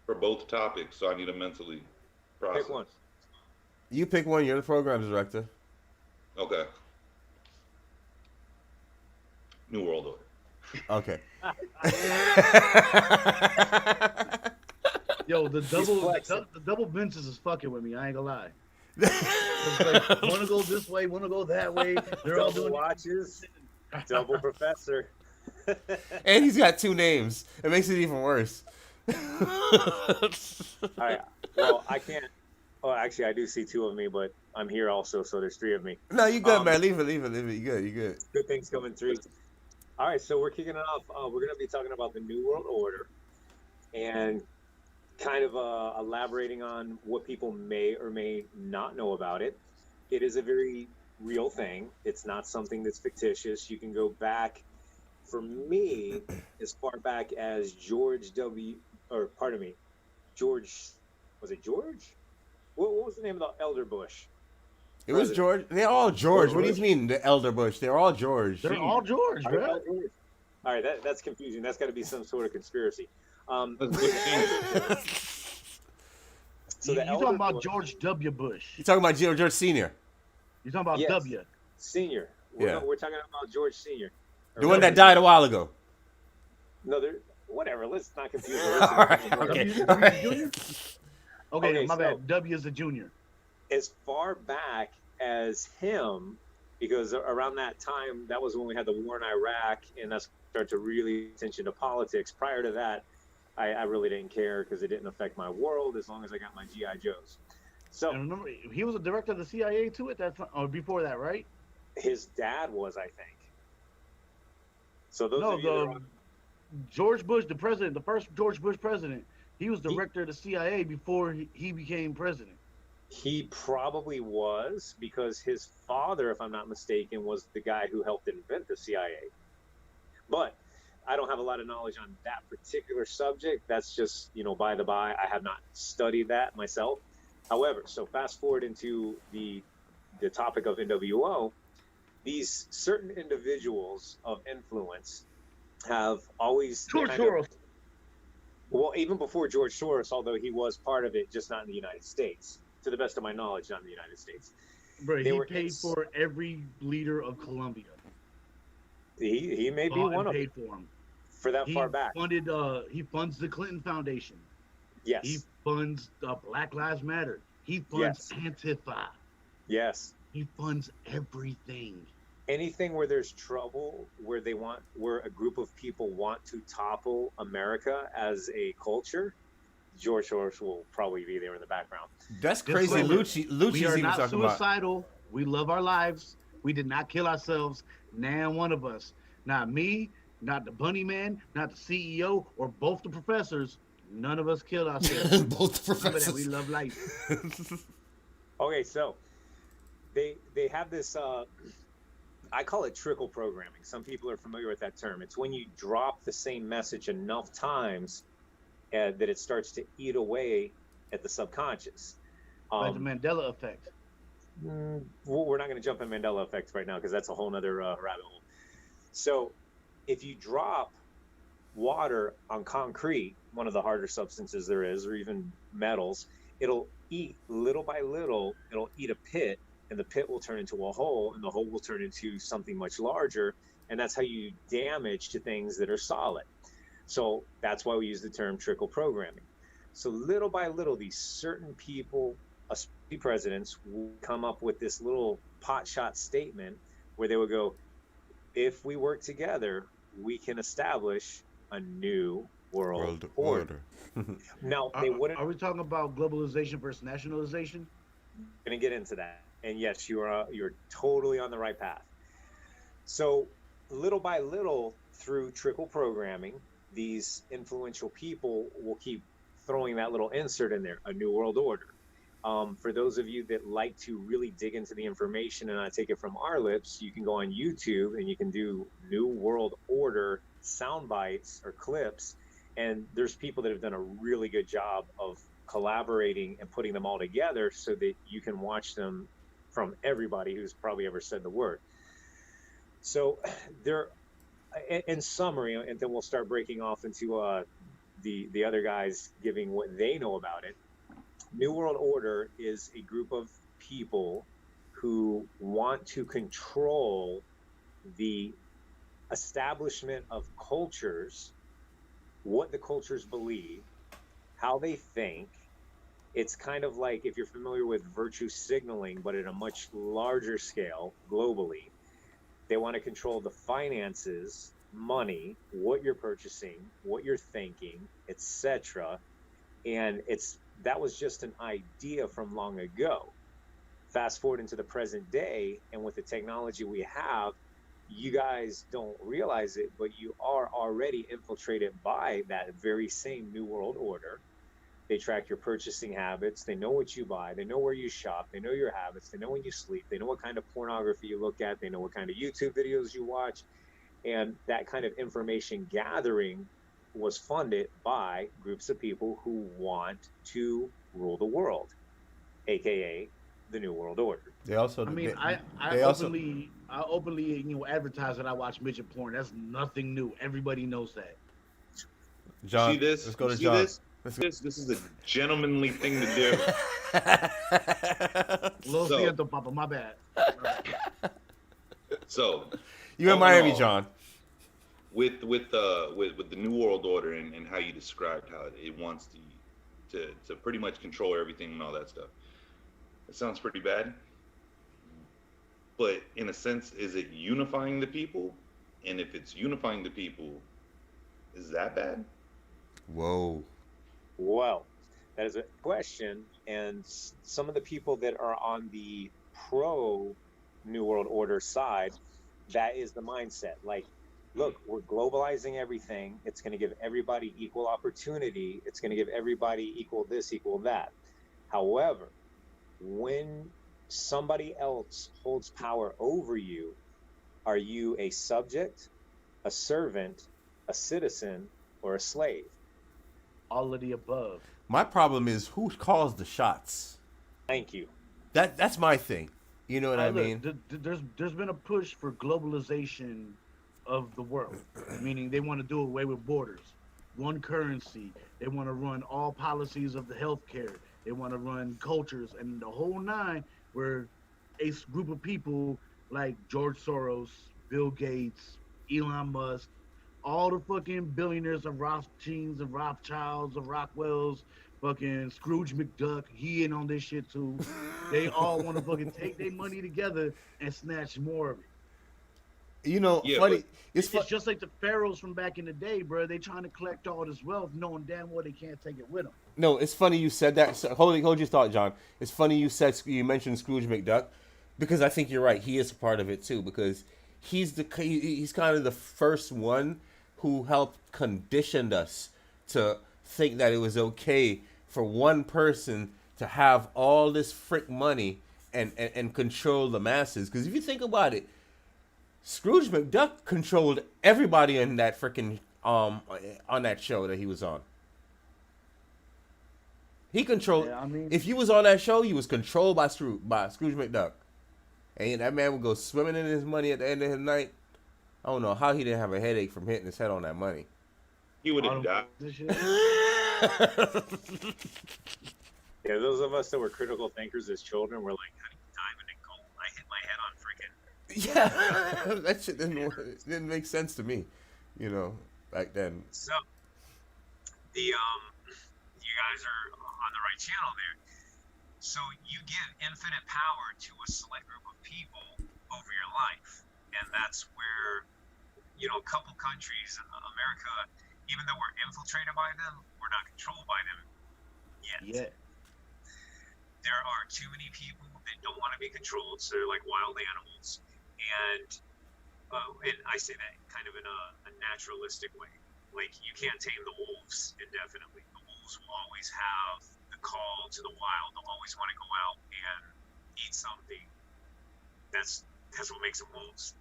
for both topics, so I need to mentally process. Pick one. You pick one. You're the program director. Okay. New World Order. Okay. Yo, the flexing. double benches is fucking with me. I ain't gonna lie. It's like, wanna go this way, wanna go that way. They're all Double doing watches. Double professor. And he's got two names. It makes it even worse. All right. Well, I can't. Oh, actually, I do see two of me, but I'm here also, so there's three of me. No, you good, man. Leave it. You good. You good. Good things coming through. All right, so we're kicking it off. We're going to be talking about the New World Order and kind of elaborating on what people may or may not know about it. It is a very real thing. It's not something that's fictitious. You can go back, for me, as far back as George, was it George? What was the name of the elder Bush? It was President. George. They're all George. What do Bush. you mean, the elder Bush? They're all George. They're all George, Are they bro. all George? All right, that's confusing. That's got to be some sort of conspiracy. That's Bush Senior. So You the elder talking about Bush, George W. Bush? You talking about George Senior, You talking about Yes. W? Senior. Yeah. We're talking about George Senior. the one that died a while ago? No, whatever. Let's not confuse. All right, okay. W, All right. Junior? Okay, Okay, my so- bad. W is a junior. As far back as him, because around that time, that was when we had the war in Iraq, and that's started to really pay attention to politics. Prior to that, I really didn't care because it didn't affect my world as long as I got my GI Joes. So And remember, he was a director of the CIA too at that time, or before that, right? his dad was, I think. So those No, of you that are the on- George Bush, the president, the first George Bush president, he was He- director of the CIA before he became president. he probably was, because his father, if I'm not mistaken, was the guy who helped invent the CIA. But I don't have a lot of knowledge on that particular subject. That's just, by the by. I have not studied that myself. However, so fast forward into the topic of NWO, these certain individuals of influence have always George kind of- Soros. well, even before George Soros, although he was part of it, just not in the United States. To the best of my knowledge, not in the United States. Bro, They he were paid ins- for every leader of Colombia. He may be Bought one and of them paid for him. for that He far back. funded. He funds the Clinton Foundation. Yes. He funds Black Lives Matter. He funds Antifa. Yes. He funds everything. Anything where there's trouble, where a group of people want to topple America as a culture, George Soros will probably be there in the background. That's crazy. Disclaimer. Lucci's We are even not talking about. suicidal. We love our lives. We did not kill ourselves. Now one of us. Not me, not the bunny man, not the CEO, or both the professors. None of us killed ourselves. Both Remember that. professors. We love life. Okay, so they have this I call it trickle programming. Some people are familiar with that term. It's when you drop the same message enough times that it starts to eat away at the subconscious. Like the Mandela effect. We're not going to jump in Mandela effects right now because that's a whole nother rabbit hole. So if you drop water on concrete, one of the harder substances there is, or even metals, it'll eat little by little, it'll eat a pit, and the pit will turn into a hole, and the hole will turn into something much larger, and that's how you damage to things that are solid. So that's why we use the term trickle programming. So little by little, these certain people, especially presidents, will come up with this little potshot statement where they would go, if we work together, we can establish a new world order. Now, they wouldn't. Are we talking about globalization versus nationalization? Going to get into that, and yes, you're totally on the right path. So little by little, through trickle programming, these influential people will keep throwing that little insert in there, a new world order. For those of you that like to really dig into the information and not take it from our lips, you can go on YouTube and you can do New World Order sound bites or clips, and there's people that have done a really good job of collaborating and putting them all together so that you can watch them from everybody who's probably ever said the word. So there, in summary, and then we'll start breaking off into the other guys giving what they know about it. New World Order is a group of people who want to control the establishment of cultures, what the cultures believe, how they think. It's kind of like, if you're familiar with virtue signaling, but at a much larger scale globally. They want to control the finances, money, what you're purchasing, what you're thinking, etc. And that was just an idea from long ago. Fast forward into the present day, and with the technology we have, you guys don't realize it, but you are already infiltrated by that very same New World Order. They track your purchasing habits. They know what you buy. They know where you shop. They know your habits. They know when you sleep. They know what kind of pornography you look at. They know what kind of YouTube videos you watch. And that kind of information gathering was funded by groups of people who want to rule the world, aka the New World Order. They also I mean, they also I openly advertise that I watch midget porn. That's nothing new. Everybody knows that. John. See this? Let's go to See John. this? This is a gentlemanly thing to do. Lo So- siento, Papa. My bad. So You all in in Miami, all, John? with the New World Order and how you described how it wants to pretty much control everything and all that stuff. It sounds pretty bad. But in a sense, is it unifying the people? And if it's unifying the people, is that bad? Whoa. Well, that is a question, and some of the people that are on the pro New World Order side, that is the mindset. Like, look, we're globalizing everything. It's going to give everybody equal opportunity. It's going to give everybody equal this, equal that. However, when somebody else holds power over you, are you a subject, a servant, a citizen, or a slave? All of the above. My problem is who calls the shots. Thank you. That's my thing. You know what I Look, mean? there's been a push for globalization of the world, meaning they want to do away with borders, one currency. They want to run all policies of the healthcare. They want to run cultures and the whole nine. Where a group of people like George Soros, Bill Gates, Elon Musk, all the fucking billionaires of Rothschilds and Rothschilds of Rockwells, fucking Scrooge McDuck, he in on this shit too. They all want to fucking take their money together and snatch more of it. You know, Yeah, funny. but It's It's just like the pharaohs from back in the day, bro. They trying to collect all this wealth, knowing damn well they can't take it with them. No, it's funny you said that. So, hold your thought, John. It's funny you mentioned Scrooge McDuck, because I think you're right. He is a part of it too, because he's kind of the first one who helped condition us to think that it was okay for one person to have all this frick money and control the masses. Because if you think about it, Scrooge McDuck controlled everybody in that freaking on that show that he was on. He controlled. Yeah, I mean- if you was on that show, you was controlled by Scrooge McDuck, and that man would go swimming in his money at the end of the night. I don't know how he didn't have a headache from hitting his head on that money. He would have died. This shit. Yeah, those of us that were critical thinkers as children were like, how do you diamond and gold? I hit my head on freaking. Yeah, that shit didn't make sense to me, back then. So, you guys are on the right channel there. So you give infinite power to a select group of people over your life, and that's where, a couple countries, America, even though we're infiltrated by them, we're not controlled by them yet. Yeah. There are too many people that don't want to be controlled, so they're like wild animals. And I say that kind of in a naturalistic way. Like, you can't tame the wolves indefinitely. The wolves will always have the call to the wild. They'll always want to go out and eat something. That's what makes them wolves.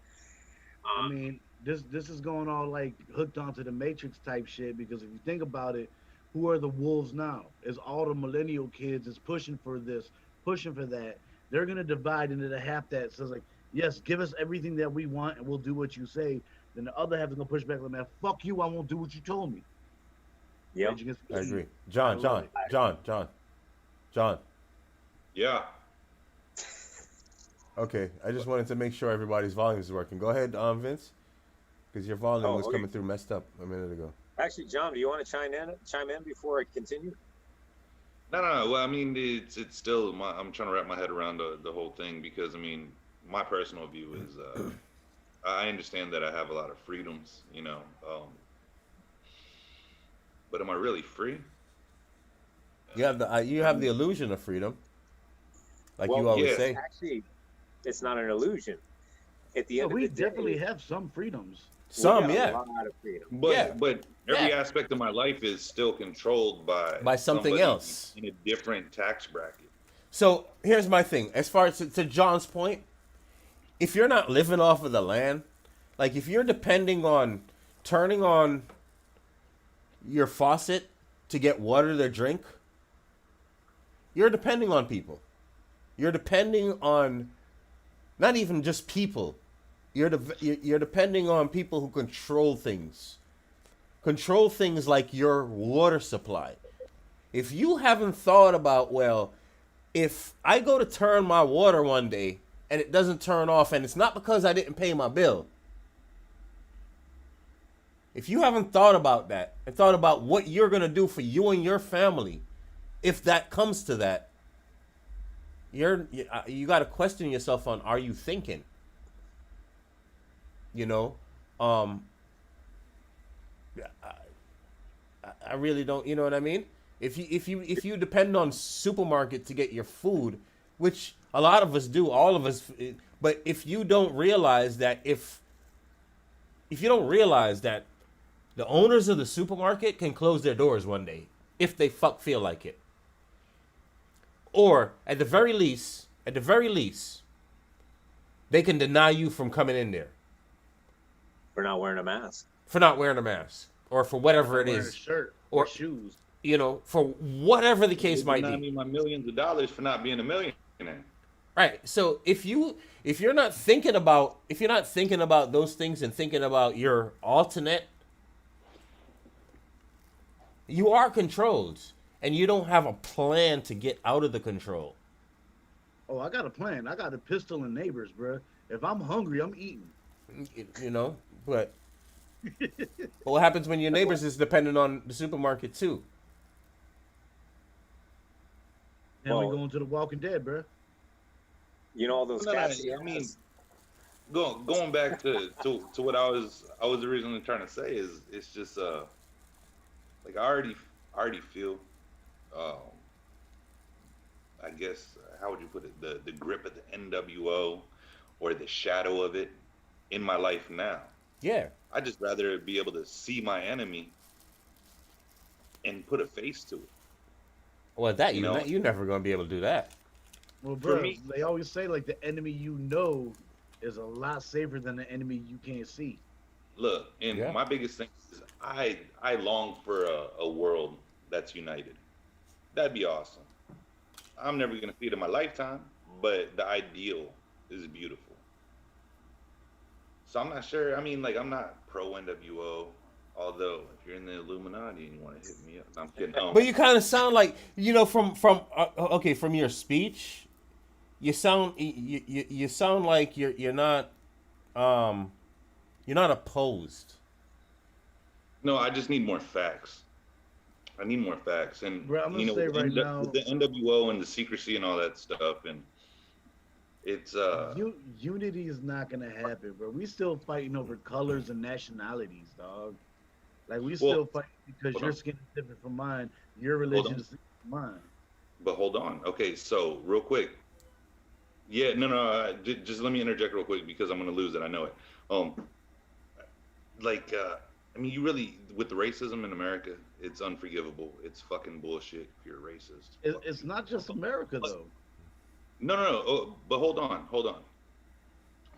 I mean, this is going all like hooked onto the Matrix type shit, because if you think about it, who are the wolves now? Is all the millennial kids is pushing for this, pushing for that. They're gonna divide into the half that says like, yes, give us everything that we want and we'll do what you say. Then the other half is gonna push back like, man, fuck you, I won't do what you told me. Yep. I agree. John. Yeah. Okay, I just wanted to make sure everybody's volume is working. Go ahead, Vince, because your volume was okay. coming through messed up a minute ago. Actually, John, do you want to chime in before I continue? No. Well, I mean, it's still I'm trying to wrap my head around the whole thing, because I mean, my personal view is I understand that I have a lot of freedoms, but am I really free? You have the illusion of freedom, like Well, you always yeah. say. Actually, it's not an illusion. At the end we of the definitely day, have some freedoms. Some, we got yeah, a lot of freedom. But Yeah. but every Yeah. aspect of my life is still controlled by something somebody else in a different tax bracket. So here's my thing. As far as to John's point, if you're not living off of the land, like if you're depending on turning on your faucet to get water to drink, you're depending on people. You're depending on not even just people. You're depending on people who control things. Control things like your water supply. If you haven't thought about, well, if I go to turn my water one day and it doesn't turn off, and it's not because I didn't pay my bill. If you haven't thought about that and thought about what you're going to do for you and your family, if that comes to that, you got to question yourself on, are you thinking? You know, I really don't. You know what I mean? If you depend on supermarket to get your food, which a lot of us do, all of us, but if you don't realize that if you don't realize that the owners of the supermarket can close their doors one day if they feel like it, or at the very least, they can deny you from coming in there For not wearing a mask. for not wearing a mask or for whatever it Wearing a is, shirt or or shoes. you know, for whatever the case might Deny be. me my millions of dollars for not being a millionaire. Right. So if you're not thinking about those things and thinking about your alternate, you are controlled and you don't have a plan to get out of the control. Oh, I got a plan. I got a pistol and neighbors, bro. If I'm hungry, I'm eating. You know, but what happens when your neighbors is dependent on the supermarket too? Then we Well- go into the Walking Dead, bro. You know all those No, cats. I mean, going back to what I was originally trying to say is it's just like I already feel I guess how would you put it, the grip of the NWO or the shadow of it in my life now. Yeah. I just rather be able to see my enemy and put a face to it. Well, that You know? you're never gonna be able to do that. Well, For bro, me- they always say like the enemy you know is a lot safer than the enemy you can't see. Look, and Yeah. my biggest thing is I long for a world that's united. That'd be awesome. I'm never gonna see it in my lifetime, but the ideal is beautiful. So I'm not sure. I mean, like I'm not pro NWO, although if you're in the Illuminati and you want to hit me up, I'm kidding. But you kind of sound like, you know, from okay, from your speech, you sound like you're not opposed. No, I just need more facts. I need more facts, and Bro, I'm gonna you know, say with right the, now- with the NWO and the secrecy and all that stuff, and it's Unity is not gonna happen, bro. We still fighting over colors and nationalities, dog. Like we still fight because hold your on. skin is different from mine, your Hold religion on. is different from mine. But hold on. Okay, so real quick. Yeah, no. Just let me interject real quick because I'm gonna lose it. I know it. I mean, you really with the racism in America, it's unforgivable. It's fucking bullshit if you're a racist. It's not just America though. No. Oh, but hold on.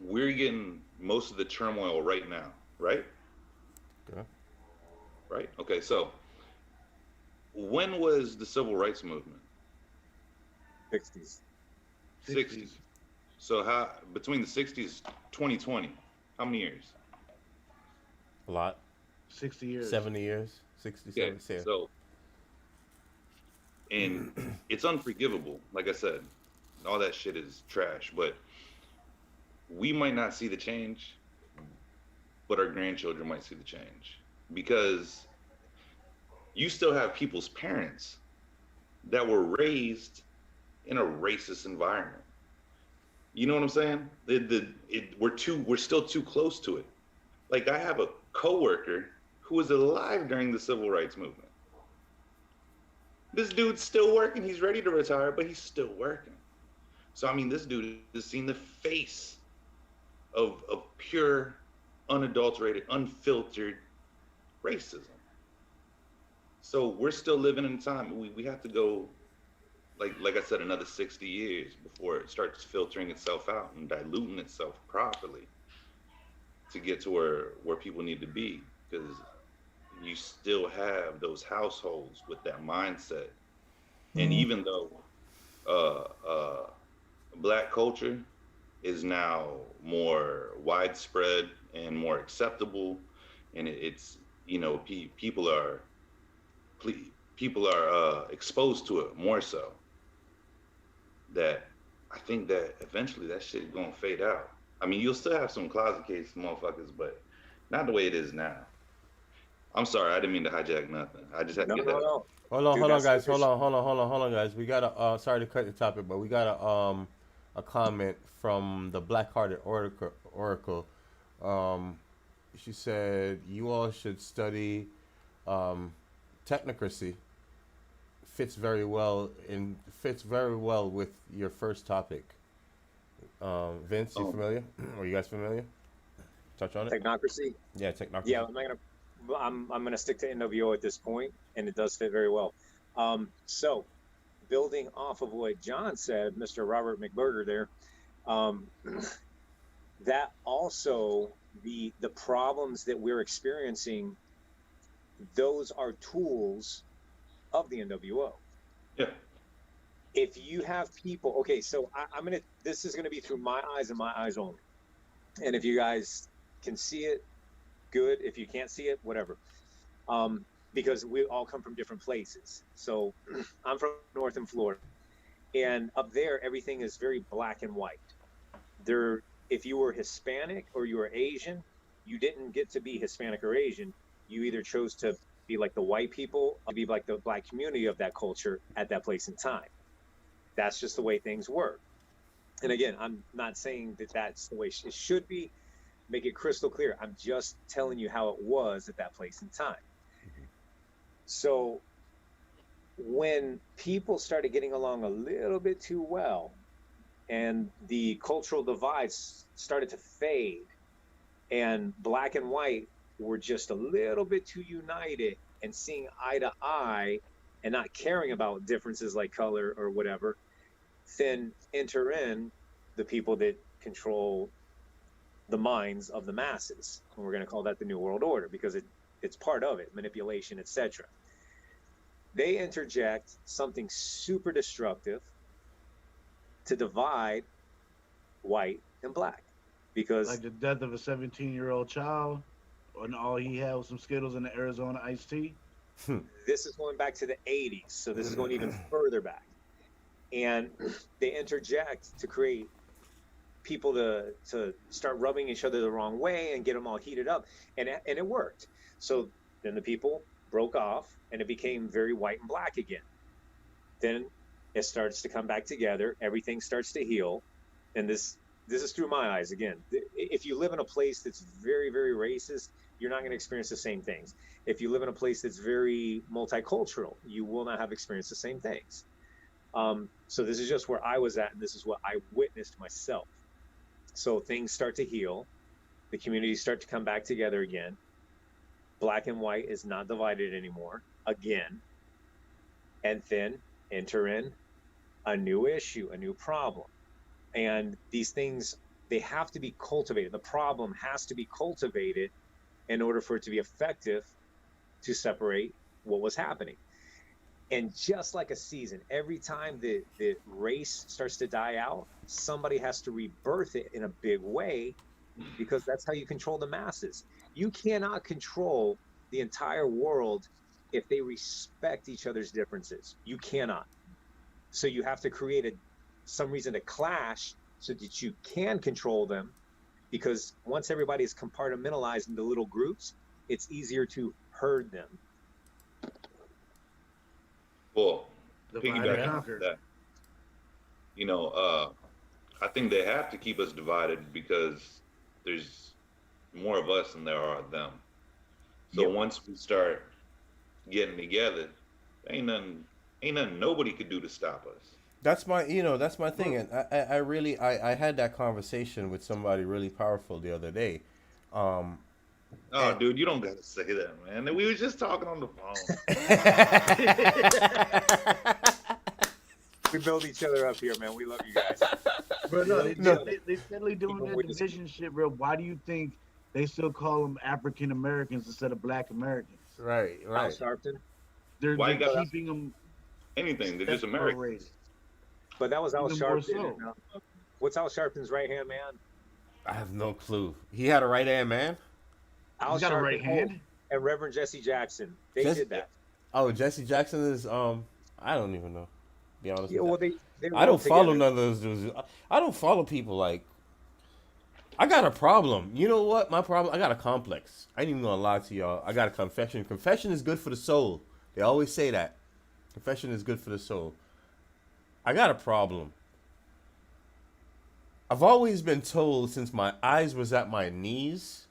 We're getting most of the turmoil right now, right? Yeah. Right. Okay. So, when was the civil rights movement? 60s. 60s. So how between the 60s, 2020, how many years? A lot. 60 years. 70 years, 60, Okay, 70 years. so and it's unforgivable. Like I said, all that shit is trash. But we might not see the change, but our grandchildren might see the change because you still have people's parents that were raised in a racist environment. You know what I'm saying? We're still too close to it. Like I have a coworker who was alive during the civil rights movement. This dude's still working. He's ready to retire, but he's still working. So I mean, this dude has seen the face of pure, unadulterated, unfiltered racism. So we're still living in time. We have to go, like I said, another 60 years before it starts filtering itself out and diluting itself properly to get to where people need to be. Because, you still have those households with that mindset. And Mhm. even though black culture is now more widespread and more acceptable, and it's people are people are exposed to it more so, that I think that eventually that shit gonna fade out. I mean, you'll still have some closet case motherfuckers, but not the way it is now. I'm sorry, I didn't mean to hijack nothing. I just had to No, get no, that. no. Dude, Hold on, that's guys. super. Hold on, guys. We got a. Sorry to cut the topic, but we got a comment from the Black Hearted Oracle. Um, she said you all should study um, technocracy. Fits very well with your first topic. Vince, you Um, familiar? Are you guys familiar? Touch on it. Technocracy. Yeah, Yeah, technocracy. I'm gonna stick to NWO at this point, and it does fit very well. So building off of what John said, Mr. Robert McBurger there, um, that also the problems that we're experiencing, those are tools of the NWO. yeah. If you have people, okay, so this is gonna be through my eyes and my eyes only, and if you guys can see it, good. If you can't see it, whatever. Because we all come from different places. So I'm from northern Florida, and up there everything is very black and white. There, if you were Hispanic or you were Asian, you didn't get to be Hispanic or Asian. You either chose to be like the white people, or be like the black community of that culture at that place in time. That's just the way things were. And again, I'm not saying that that's the way it should be. Make it crystal clear. I'm just telling you how it was at that place in time. So when people started getting along a little bit too well, and the cultural divides started to fade, and black and white were just a little bit too united and seeing eye to eye and not caring about differences like color or whatever, then enter in the people that control the minds of the masses. And we're going to call that the New World Order because it's part of it, manipulation, etc. They interject something super destructive to divide white and black, because Like the death of a 17-year-old child, and all he had was some Skittles and the Arizona iced tea. this is going back to the 80s, so this is going even further back. And they interject to create people to start rubbing each other the wrong way and get them all heated up, and it worked. So then the people broke off and it became very white and black again. Then it starts to come back together, everything starts to heal. And this is through my eyes again. If you live in a place that's very, very racist, you're not going to experience the same things. If you live in a place that's very multicultural, you will not have experienced the same things. So this is just where I was at, and this is what I witnessed myself. So things start to heal, the communities start to come back together again. Black and white is not divided anymore, again. And then enter in a new issue, a new problem. And these things, they have to be cultivated. The problem has to be cultivated in order for it to be effective to separate what was happening. And just like a season, every time the race starts to die out, somebody has to rebirth it in a big way, because that's how you control the masses. You cannot control the entire world if they respect each other's differences. You cannot. So you have to create some reason to clash so that you can control them, because once everybody is compartmentalized into little groups, it's easier to herd them. Well, Divide and piggyback off conquer. that, I think they have to keep us divided because there's more of us than there are of them. So Yep. once we start getting together, ain't nothing nobody could do to stop us. That's my thing, and I really I had that conversation with somebody really powerful the other day. Um, Oh, and dude, you don't gotta say that, man. We was just talking on the phone. We build each other up here, man. We love you guys. But no, No. they steadily doing Even that with this- division shit, bro. Why do you think they still call them African Americans instead of Black Americans? Right, Al right. Sharpton. They're Why you got keeping them anything? They're just Americans. separated. But that was Al Even more Sharpton. so. And, what's Al Sharpton's right hand man? I have no clue. He had a right hand man. Al He's got a Sharpton right hand. and Reverend Jesse Jackson. They Jesse- did that. Oh, Jesse Jackson is I don't even know. Be honest. Yeah, with well, you. they I don't worked follow together. none of those dudes. I don't follow people like. I got a problem. You know what? My problem. I got a complex. I ain't even gonna lie to y'all. I got a confession. Confession is good for the soul. They always say that. Confession is good for the soul. I got a problem. I've always been told since my eyes was at my knees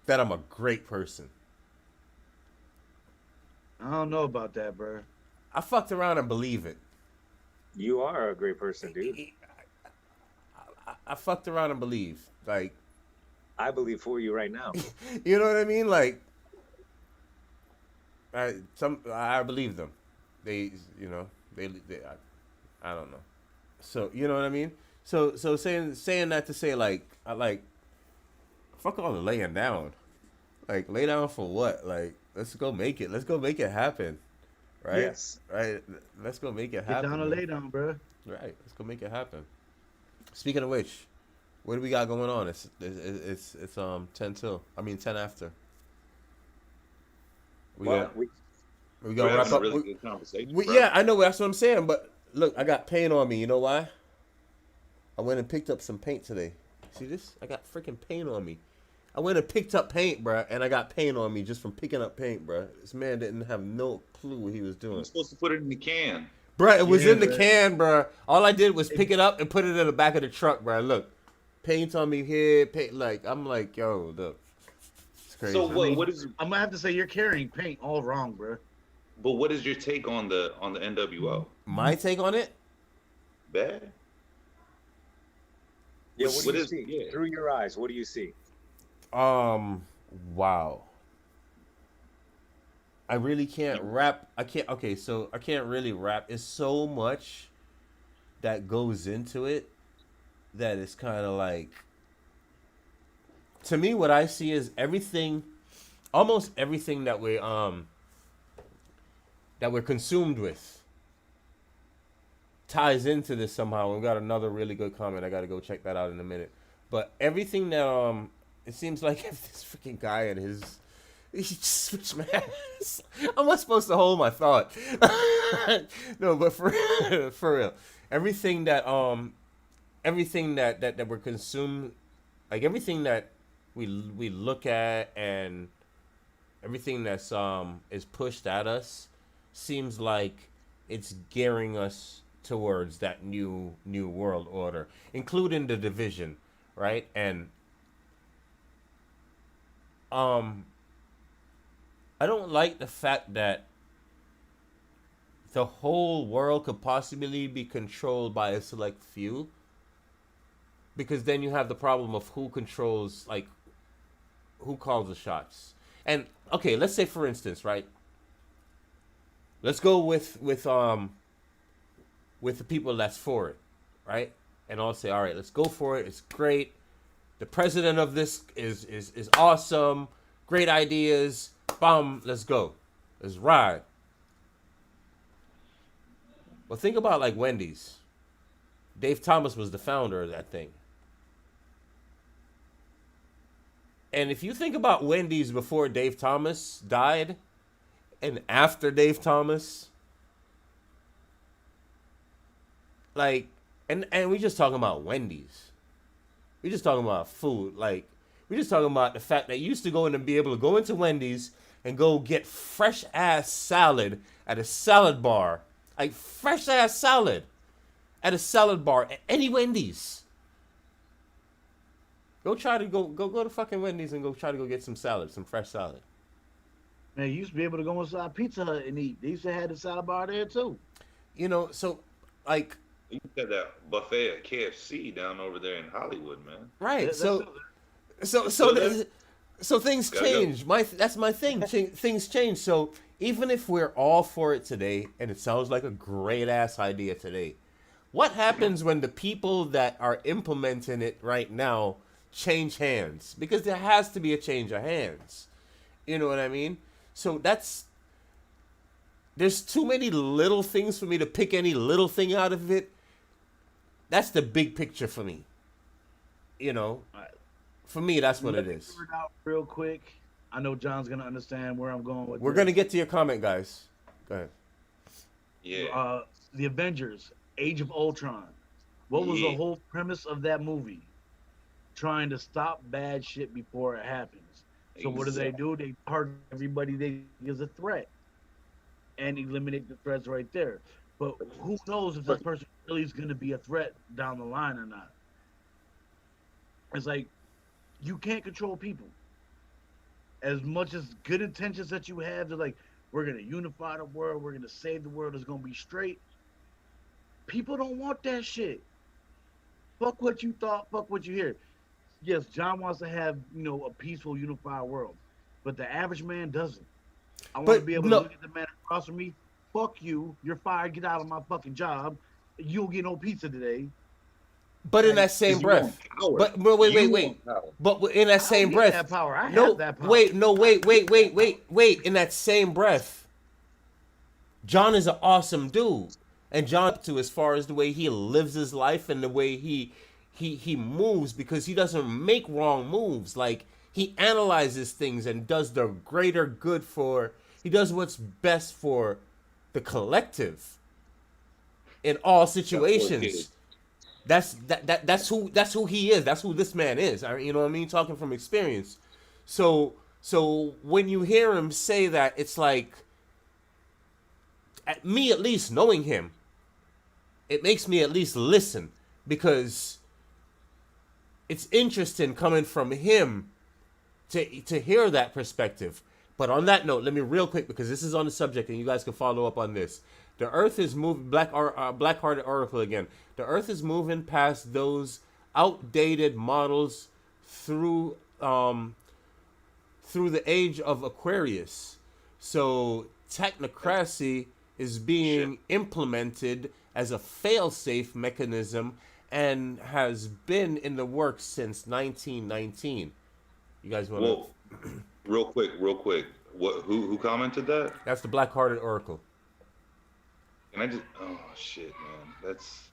that I'm a great person. I don't know about that, bro. I fucked around and believe it. You are a great person, dude. I fucked around and believe. Like, I believe for you right now. you know what I mean? Like, I believe them. They, you know, I don't know. So you know what I mean? So saying that to say like fuck all the laying down. Like lay down for what? Like let's go make it. Let's go make it happen. Right? Yes. Right. Let's go make it Get happen. down and man. lay down, bro. Right. Let's go make it happen. Speaking of which, what do we got going on? It's 10 till. I mean 10 after. We Well, got we, we We're gonna wrap having a up. really good conversation. bro. Yeah, I know that's what I'm saying. But look, I got paint on me. You know why? I went and picked up some paint today. See this? I got freaking paint on me. I went and picked up paint, bruh, and I got paint on me just from picking up paint, bruh. This man didn't have no clue what he was doing. You're supposed to put it in the can. Bruh, it was Yeah, in the bruh. can, bruh. All I did was pick it up and put it in the back of the truck, bruh. Look, paint on me here, paint like I'm like, yo, look, it's crazy. So what is? I'm gonna have to say you're carrying paint all wrong, bro. But what is your take on the NWO? My take on it? Bad. yeah, What what do you is- see? yeah. Through your eyes, what do you see? Wow. I really can't rap. I can't. Okay, so I can't really rap. It's so much that goes into it that it's kind of like. To me, what I see is everything, almost everything that we're consumed with ties into this somehow. We got another really good comment. I got to go check that out in a minute. But everything that it seems like if this freaking guy and he just switched mask. How am I supposed to hold my thought? No, but for real, everything that we're consumed, like everything that we look at and everything that's is pushed at us, seems like it's gearing us towards that new world order, including the division, right? And I don't like the fact that the whole world could possibly be controlled by a select few, because then you have the problem of who controls, like, who calls the shots. And okay, let's say for instance, right? Let's go with the people that's for it, right? And I'll say, all right, let's go for it. It's great. The president of this is awesome. Great ideas. Bum, let's go. Let's ride. Well, think about like Wendy's. Dave Thomas was the founder of that thing. And if you think about Wendy's before Dave Thomas died and after Dave Thomas, like, and we just talking about Wendy's. We just talking about food. Like, we just talking about the fact that you used to go in and be able to go into Wendy's and go get fresh ass salad at a salad bar. Like fresh ass salad at a salad bar at any Wendy's. Go try to go to fucking Wendy's and go try to go get some salad, some fresh salad. Man, you used to be able to go inside Pizza Hut and eat. They used to have the salad bar there too. You know, so like, You got that buffet at KFC down over there in Hollywood, man. right? That's So still- so things Gotta go. change. That's my thing. Things change. So even if we're all for it today, and it sounds like a great ass idea today, what happens when the people that are implementing it right now change hands? Because there has to be a change of hands. You know what I mean? So there's too many little things for me to pick any little thing out of it. That's the big picture for me. You know, Alright, for me, that's what let it me is. figure it out real quick. I know John's gonna understand where I'm going with We're this. gonna get to your comment, guys. Go ahead. Yeah. The Avengers, Age of Ultron. What was the Yeah. whole premise of that movie? Trying to stop bad shit before it happens. So what Exactly. do? They target everybody they think is a threat and eliminate the threats right there. But who knows if this person really is going to be a threat down the line or not? It's like you can't control people. As much as good intentions that you have, they're like, we're going to unify the world, we're going to save the world, it's going to be straight. People don't want that shit. Fuck what you thought, fuck what you hear. Yes, John wants to have, a peaceful, unified world, but the average man doesn't. I want to But be able to no, look at the man across from me. Fuck you. You're fired. Get out of my fucking job. You'll get no pizza today. but in Like, that same Because you want breath. power. But wait, You wait, wait. want power. But in that I don't same need breath. that power. I No, have that power. wait, no, wait. In that same breath, John is an awesome dude, and John too, as far as the way he lives his life and the way he moves, because he doesn't make wrong moves. Like, he analyzes things and does the greater good for. He does what's best for the collective in all situations. That's who he is. That's who this man is. You know what I mean? Talking from experience. So when you hear him say that, it's like, at least knowing him, it makes me at least listen, because it's interesting coming from him to hear that perspective. But on that note, let me real quick, because this is on the subject and you guys can follow up on this. The Earth is moving. Black-hearted article again. The Earth is moving past those outdated models through the age of Aquarius. So technocracy is being implemented as a fail-safe mechanism and has been in the works since 1919. You guys want to? Well, real quick. Who commented that? That's the Black-hearted oracle. Can I just? Oh shit, man. That's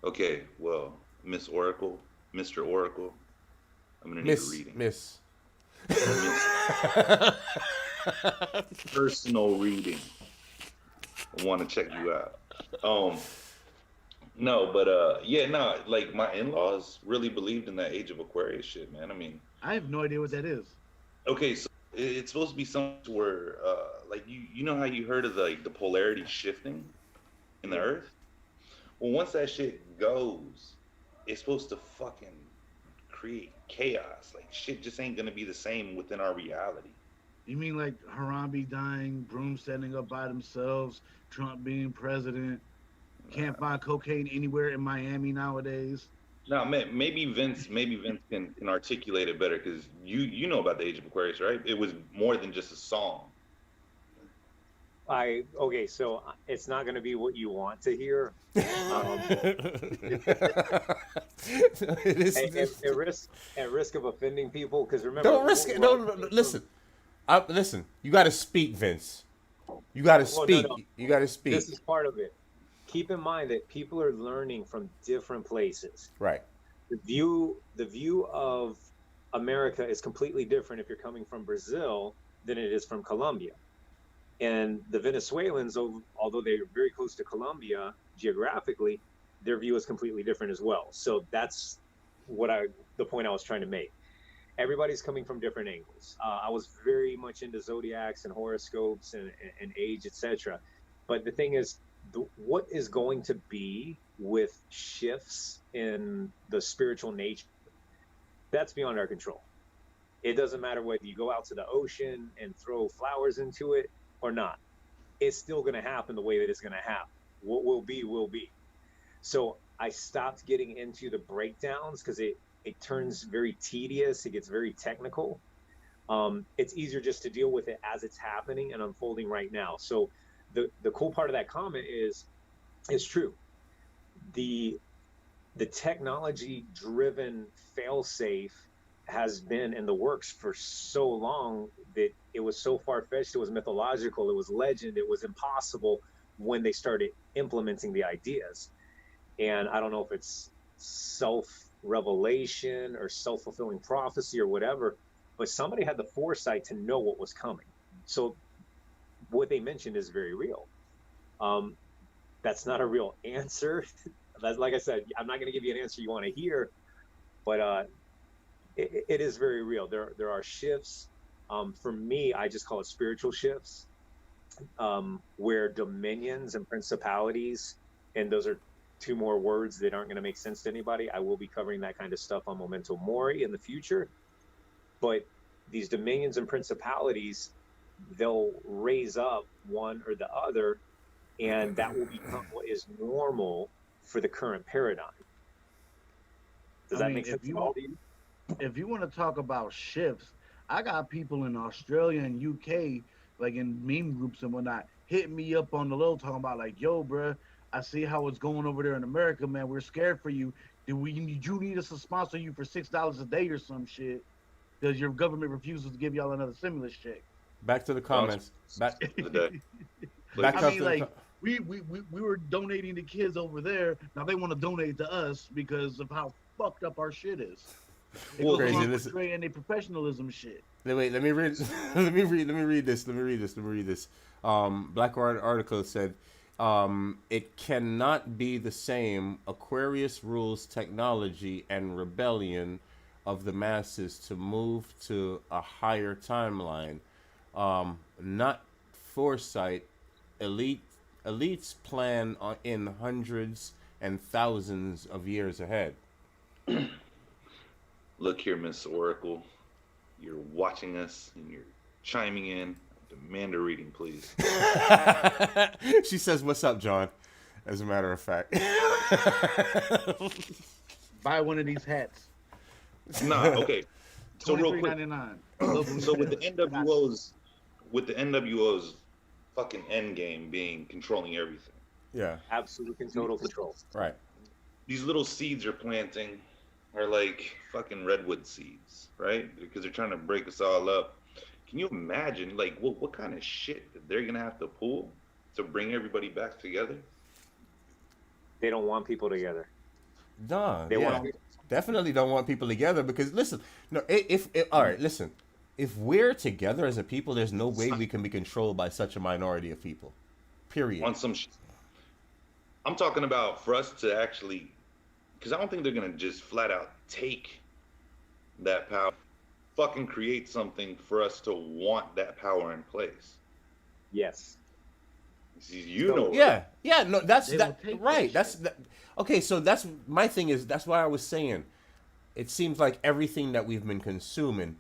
okay. Well, Miss Oracle, Mr. Oracle, I'm gonna need a reading. Miss. Personal reading. I want to check you out. No, but yeah, no. Like, my in-laws really believed in that Age of Aquarius shit, man. I mean, I have no idea what that is. okay, so it's supposed to be something where, like, you know how you heard of the polarity shifting in the Earth? Well, once that shit goes, it's supposed to fucking create chaos. Like, shit just ain't gonna be the same within our reality. You mean like Harambe dying, brooms standing up by themselves, Trump being president, can't find cocaine anywhere in Miami nowadays? Now, maybe Vince can articulate it better, because you know about the Age of Aquarius, right? It was more than just a song. Okay, so it's not going to be what you want to hear. At risk of offending people, because remember, Don't risk it. No, listen. Listen. You got to speak, Vince. You got to speak. No. You got to speak. This is part of it. Keep in mind that people are learning from different places. Right. The view of America is completely different if you're coming from Brazil than it is from Colombia. And the Venezuelans, although they're very close to Colombia geographically, their view is completely different as well. So that's the point I was trying to make. Everybody's coming from different angles. I was very much into zodiacs and horoscopes and age, etc. But the thing is, what is going to be with shifts in the spiritual nature? That's beyond our control. It doesn't matter whether you go out to the ocean and throw flowers into it or not. It's still going to happen the way that it's going to happen. What will be, will be. So I stopped getting into the breakdowns because it turns very tedious. It gets very technical. It's easier just to deal with it as it's happening and unfolding right now. So the cool part of that comment is true. The technology driven fail-safe has been in the works for so long that it was so far-fetched, it was mythological, it was legend, it was impossible when they started implementing the ideas. And I don't know if it's self-revelation or self-fulfilling prophecy or whatever, but somebody had the foresight to know what was coming. So what they mentioned is very real. That's not a real answer. That's, like I said, I'm not going to give you an answer you want to hear, but it is very real. There are shifts. For me, I just call it spiritual shifts, where dominions and principalities, and those are two more words that aren't going to make sense to anybody. I will be covering that kind of stuff on Memento Mori in the future. But these dominions and principalities, they'll raise up one or the other, and that will become what is normal for the current paradigm. Does that make sense to all of you? If you want to talk about shifts, I got people in Australia and UK, like in meme groups and whatnot, hitting me up on the low talking about like, yo, bruh, I see how it's going over there in America, man. We're scared for you. You need us to sponsor you for $6 a day or some shit because your government refuses to give y'all another stimulus check. Back to the comments. Back The back I up mean, to like, we were donating to kids over there. Now they want to donate to us because of how fucked up our shit is. It Well, goes crazy, along with listen. Dre and their professionalism shit. Wait, let me read. Let me read this. Blackguard article said, it cannot be the same. Aquarius rules technology and rebellion of the masses to move to a higher timeline. Not foresight. Elites plan in hundreds and thousands of years ahead. Look here, Miss Oracle. You're watching us and you're chiming in. I demand a reading, please. She says, "What's up, John?" As a matter of fact. Buy one of these hats. Nah, okay. So real quick. $23.99. So with the NWO's fucking end game being controlling everything. Yeah. Absolute and total control. Right. These little seeds you're planting are like fucking redwood seeds, right? Because they're trying to break us all up. Can you imagine, like, what kind of shit they're gonna have to pull to bring everybody back together? They don't want people together. Nah, They yeah. want Definitely don't want people together because listen, no, if all right, listen. If we're together as a people, there's no way we can be controlled by such a minority of people. Period. On some shit. I'm talking about for us to actually, because I don't think they're gonna just flat out take that power, fucking create something for us to want that power in place. Yes. See, you know. Yeah, yeah, no, that's They that will take right. that That's that. Okay, so that's my thing is that's why I was saying, it seems like everything that we've been consuming,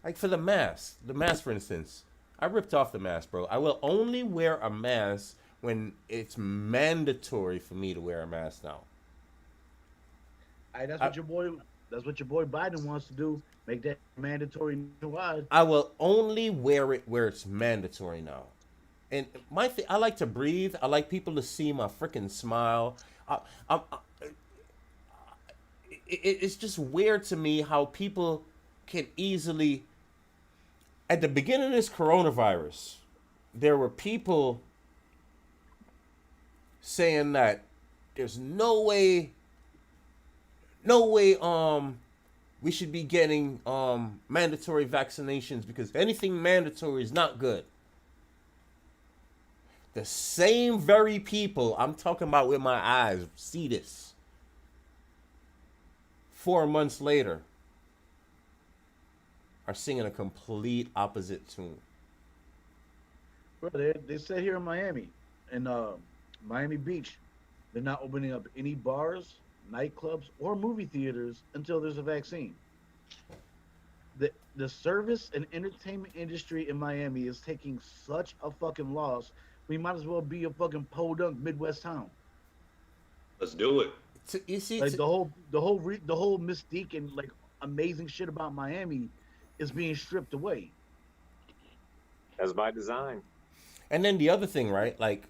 like for the mask, for instance, I ripped off the mask, bro. I will only wear a mask when it's mandatory for me to wear a mask now. That's what your boy Biden wants to do. Make that mandatory nationwide. I will only wear it where it's mandatory now. And my thing, I like to breathe. I like people to see my freaking smile. It's just weird to me how people can easily. At the beginning of this coronavirus, there were people saying that there's no way, we should be getting mandatory vaccinations because anything mandatory is not good. The same very people I'm talking about with my eyes see this. 4 months later, are singing a complete opposite tune. Bro, they said here in Miami, in Miami Beach, they're not opening up any bars, nightclubs, or movie theaters until there's a vaccine. The service and entertainment industry in Miami is taking such a fucking loss. We might as well be a fucking podunk Midwest town. Let's do it. You see, Like the whole mystique and like amazing shit about Miami is being stripped away. That's by design. and then the other thing, right? Like,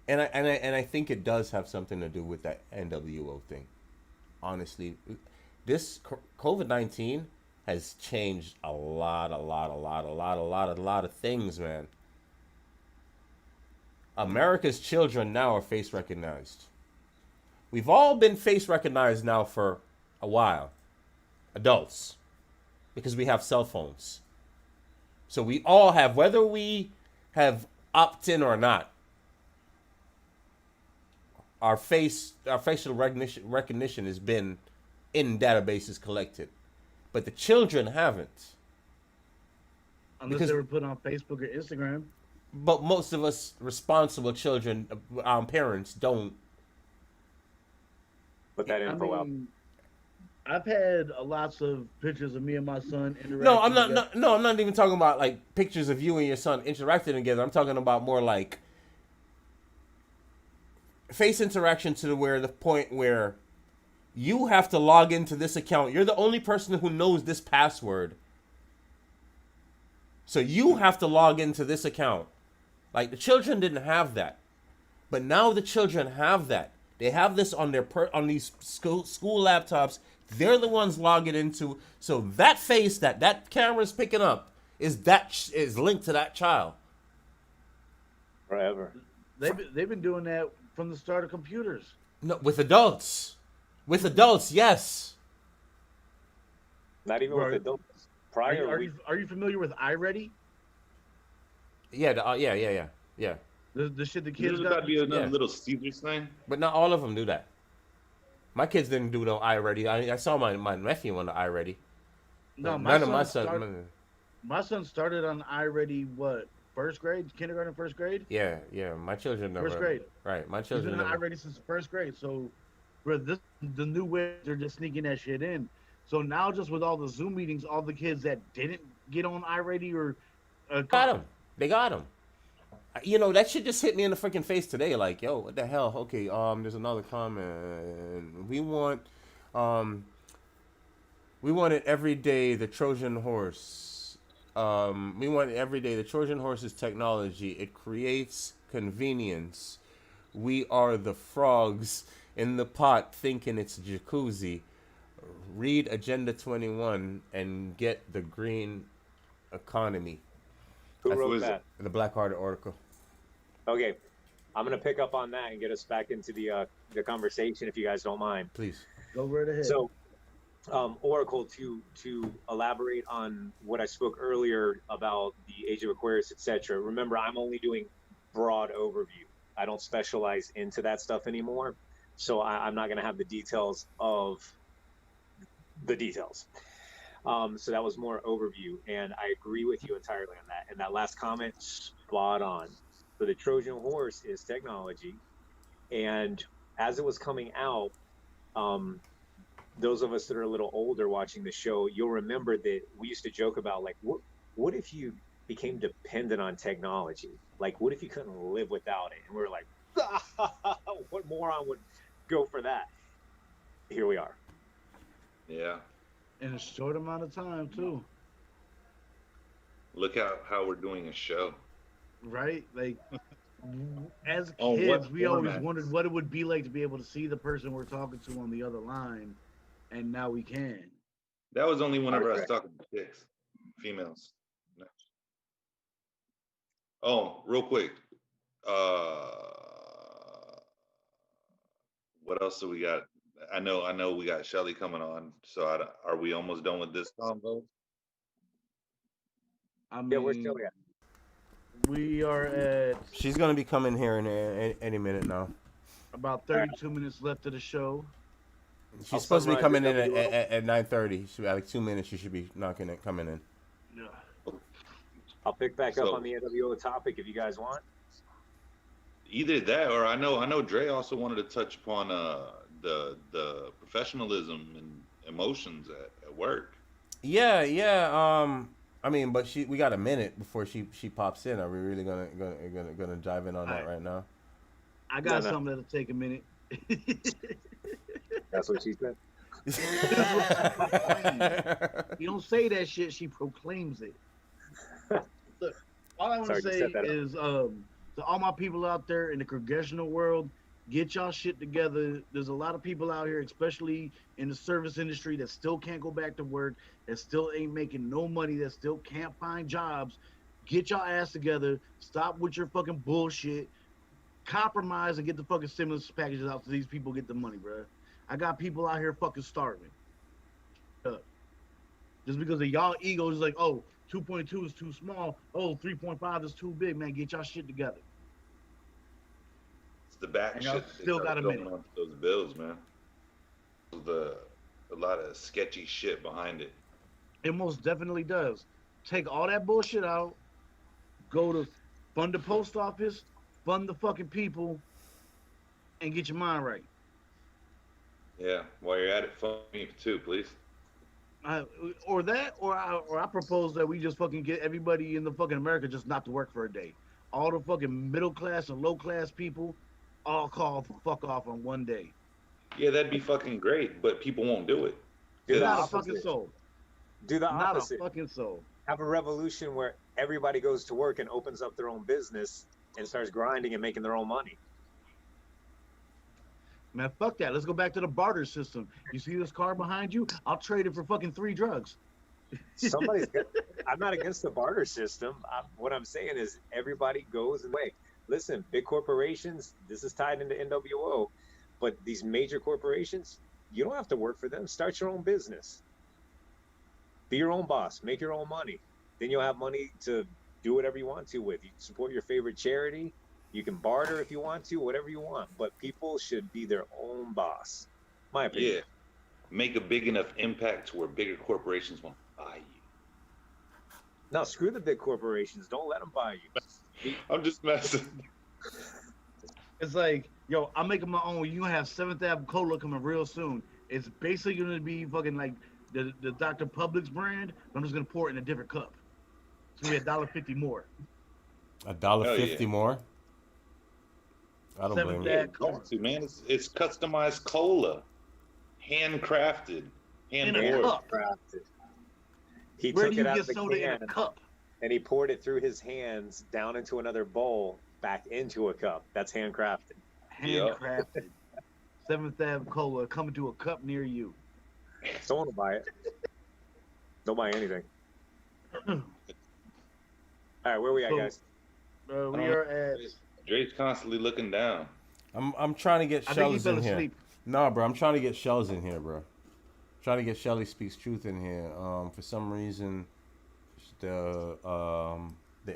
and I think it does have something to do with that NWO thing. Honestly, this COVID-19 has changed a lot of things, man. America's children now are face recognized. We've all been face recognized now for a while, adults, because we have cell phones. So we all have, whether we have opt in or not, our facial recognition has been in databases collected, but the children haven't. Unless Because- they were put on Facebook or Instagram. But most of us responsible children, parents, don't. Put that I info out. mean, I've had lots of pictures of me and my son interacting. No, I'm not. together. No, I'm not even talking about like pictures of you and your son interacting together. I'm talking about more like face interaction to the point where you have to log into this account. You're the only person who knows this password. So you have to log into this account. Like the children didn't have that. But now the children have that. They have this on their on these school laptops. They're the ones logging into. So that face that camera's picking up is linked to that child. Forever. They've been doing that from the start of computers. No, with adults. With adults, yes. Not even Right. with adults. Are Prior, you familiar with iReady? Yeah, yeah. The shit the This kids is about got. to be another Yeah. little Caesars thing. But not all of them do that. My kids didn't do no iReady. I saw my nephew on the iReady. No, None of my son. My son started on iReady. What? First grade, kindergarten, first grade. Yeah. My children never. First grade. Right, my He's children been on never. iReady since first grade. So, bro, the new way they're just sneaking that shit in. So now, just with all the Zoom meetings, all the kids that didn't get on iReady or Got them. They got them. You know, that shit just hit me in the freaking face today. Like, yo, what the hell? Okay, there's another comment. We want it every day. The Trojan horse. We want it every day. The Trojan horse is technology. It creates convenience. We are the frogs in the pot thinking it's a jacuzzi. Read Agenda 21 and get the green economy. who That's- wrote that? The Blackhearted article. Okay, I'm gonna pick up on that and get us back into the conversation if you guys don't mind. Please. Go right ahead. So, Oracle, to elaborate on what I spoke earlier about the Age of Aquarius, etc. Remember, I'm only doing broad overview. I don't specialize into that stuff anymore, so I'm not gonna have the details of the details. So that was more overview, and I agree with you entirely on that. And that last comment, spot on. So the Trojan horse is technology, and as it was coming out, those of us that are a little older watching the show, you'll remember that we used to joke about like, what if you became dependent on technology? Like, what if you couldn't live without it? And we were like, what moron would go for that? Here we are. Yeah. in a short amount of time too, Look how we're doing a show. right? Like as On kids, what we always format? wondered what it would be like to be able to see the person we're talking to on the other line, and now we can. That was only whenever I was Correct. talking to chicks, females. No. Oh, real quick. What else do we got? I know we got Shelly coming on. So are we almost done with this convo? I mean, Yeah, we're still at. we are at She's gonna be coming here in any minute now. about 32 minutes left of the show. She's I'll supposed to be summarize coming your in WO. at 9:30. She like 2 minutes. She should be coming in. Yeah. I'll pick back up So- on the NWO topic if you guys want. Either that, or I know Dre also wanted to touch upon the professionalism and emotions at work. Yeah. I mean, but we got a minute before she pops in. Are we really gonna dive in on that right now? I got No. something that'll take a minute. That's what she said. You don't say that shit, she proclaims it. Look, all I want Sorry to to say set that up. is to all my people out there in the congressional world, Get y'all shit together. There's a lot of people out here, especially in the service industry, that still can't go back to work, that still ain't making no money, that still can't find jobs. Get y'all ass together. Stop with your fucking bullshit. Compromise and get the fucking stimulus packages out so these people get the money, bro. I got people out here fucking starving. Just because of y'all egos is like, oh, 2.2 is too small. Oh, 3.5 is too big, man. Get y'all shit together. It's the back And shit y'all that they still started got a throwing minute. onto those bills, man. A lot of sketchy shit behind it. It most definitely does. Take all that bullshit out. Go to fund the post office, fund the fucking people, and get your mind right. Yeah, while you're at it, fund me too, please. I, or I propose that we just fucking get everybody in the fucking America just not to work for a day. All the fucking middle class and low class people all call for fuck off on one day. Yeah, that'd be fucking great, but people won't do it. Do the Not a 'Cause- fucking opposite. soul. Do the Not a opposite. fucking soul. Have a revolution where everybody goes to work and opens up their own business and starts grinding and making their own money. Man, fuck that. Let's go back to the barter system. You see this car behind you? I'll trade it for fucking 3 drugs. Somebody's got, I'm not against the barter system. What I'm saying is everybody goes away. Listen, big corporations, this is tied into NWO, but these major corporations, you don't have to work for them. Start your own business. Be your own boss. Make your own money. Then you'll have money to do whatever you want to with. You can support your favorite charity. You can barter if you want to, whatever you want. But people should be their own boss. My opinion. Yeah, make a big enough impact to where bigger corporations want to buy you. No, screw the big corporations. Don't let them buy you. I'm just messing. It's like, yo, I'm making my own. You're going to have 7th Ave Cola coming real soon. It's basically going to be fucking like the Dr. Publix brand, but I'm just going to pour it in a different cup. It's going to be $1.50 more. $1.50 yeah. more. I don't blame Seventh you. Yeah, Ave Cola. man, it's customized cola, handcrafted, In a hand poured. cup. He Where took do you it out get of the soda in can a cup? and he poured it through his hands down into another bowl, back into a cup. That's handcrafted. Handcrafted. 7th Ave Cola coming to a cup near you. Someone will buy it. Don't buy anything. All right, where we at, So- guys? We don't are at. Dre's constantly looking down. I'm trying to get I think he Shells fell in here. asleep. No, bro, I'm trying to get Shells in here, bro. Trying to get Shelly Speaks Truth in here. For some reason, the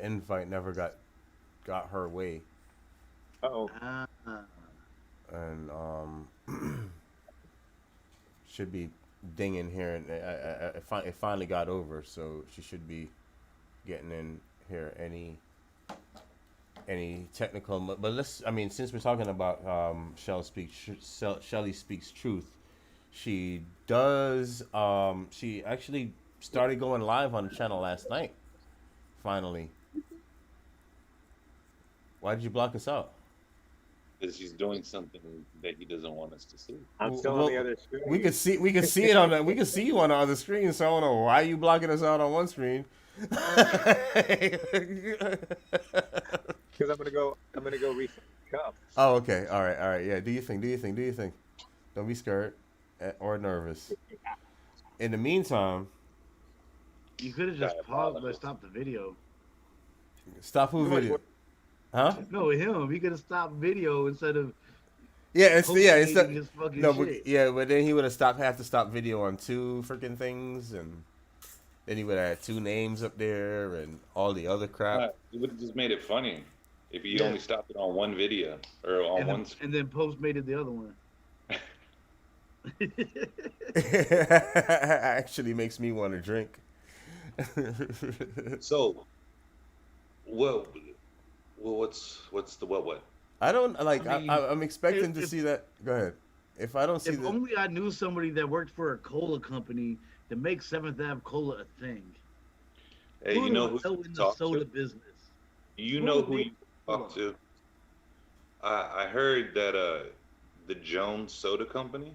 invite never got her way, Uh-oh. and should be dinging here, and it finally got over, so she should be getting in here any technical. But since we're talking about Shelly Speaks Truth, she does. She actually started going live on the channel last night. Finally. Why did you block us out? Because he's doing something that he doesn't want us to see. I'm still on the other screen. We could see it on the, we could see you on the other screen. So I don't know why you blocking us out on one screen. Because I'm gonna go refill the cup. Oh, okay. All right. Yeah. Do you think? Don't be scared or nervous. In the meantime, You could have just paused but stopped the video. stop who video? Huh? No, him. He could have stopped video instead of Yeah, it's postulating his fucking no, shit. but then he would have had to stop video on 2 freaking things, and then he would have had 2 names up there and all the other crap. It would have just made it funny if he Yeah. only stopped it on one video or on one. And then postmated the other one. Actually makes me want to drink. So, what's the what? I don't like. I mean, I'm expecting to if- see that. Go ahead. If I don't see If only I knew somebody that worked for a cola company to make 7th Ave Cola a thing. Hey, you know who know you in the talk soda to? business? You Who know would who make you talk cola? to? I heard that the Jones Soda Company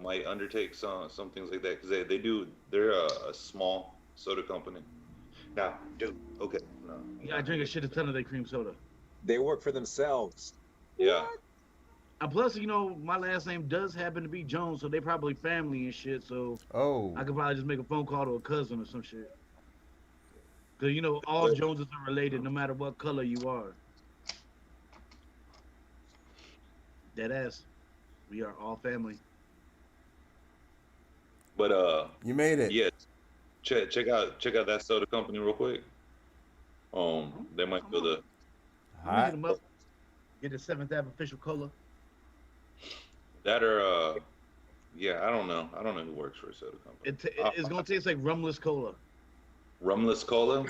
might undertake some things like that because they're a small soda company. Now, dude, okay, no, Yeah, I drink a shit a ton of that cream soda. They work for themselves. Yeah. And plus, you know, my last name does happen to be Jones, so they probably family and shit. So Oh, I could probably just make a phone call to a cousin or some shit. Cause you know all But, Joneses are related, no matter what color you are. Dead ass. We are all family. but you made it. yeah. Check out that soda company real quick. They might Come feel on, the let me hit Hot. him up. Get the Seventh Ave official cola. that or yeah. I don't know who works for a soda company. It's gonna taste like rumless cola. Rumless Cola.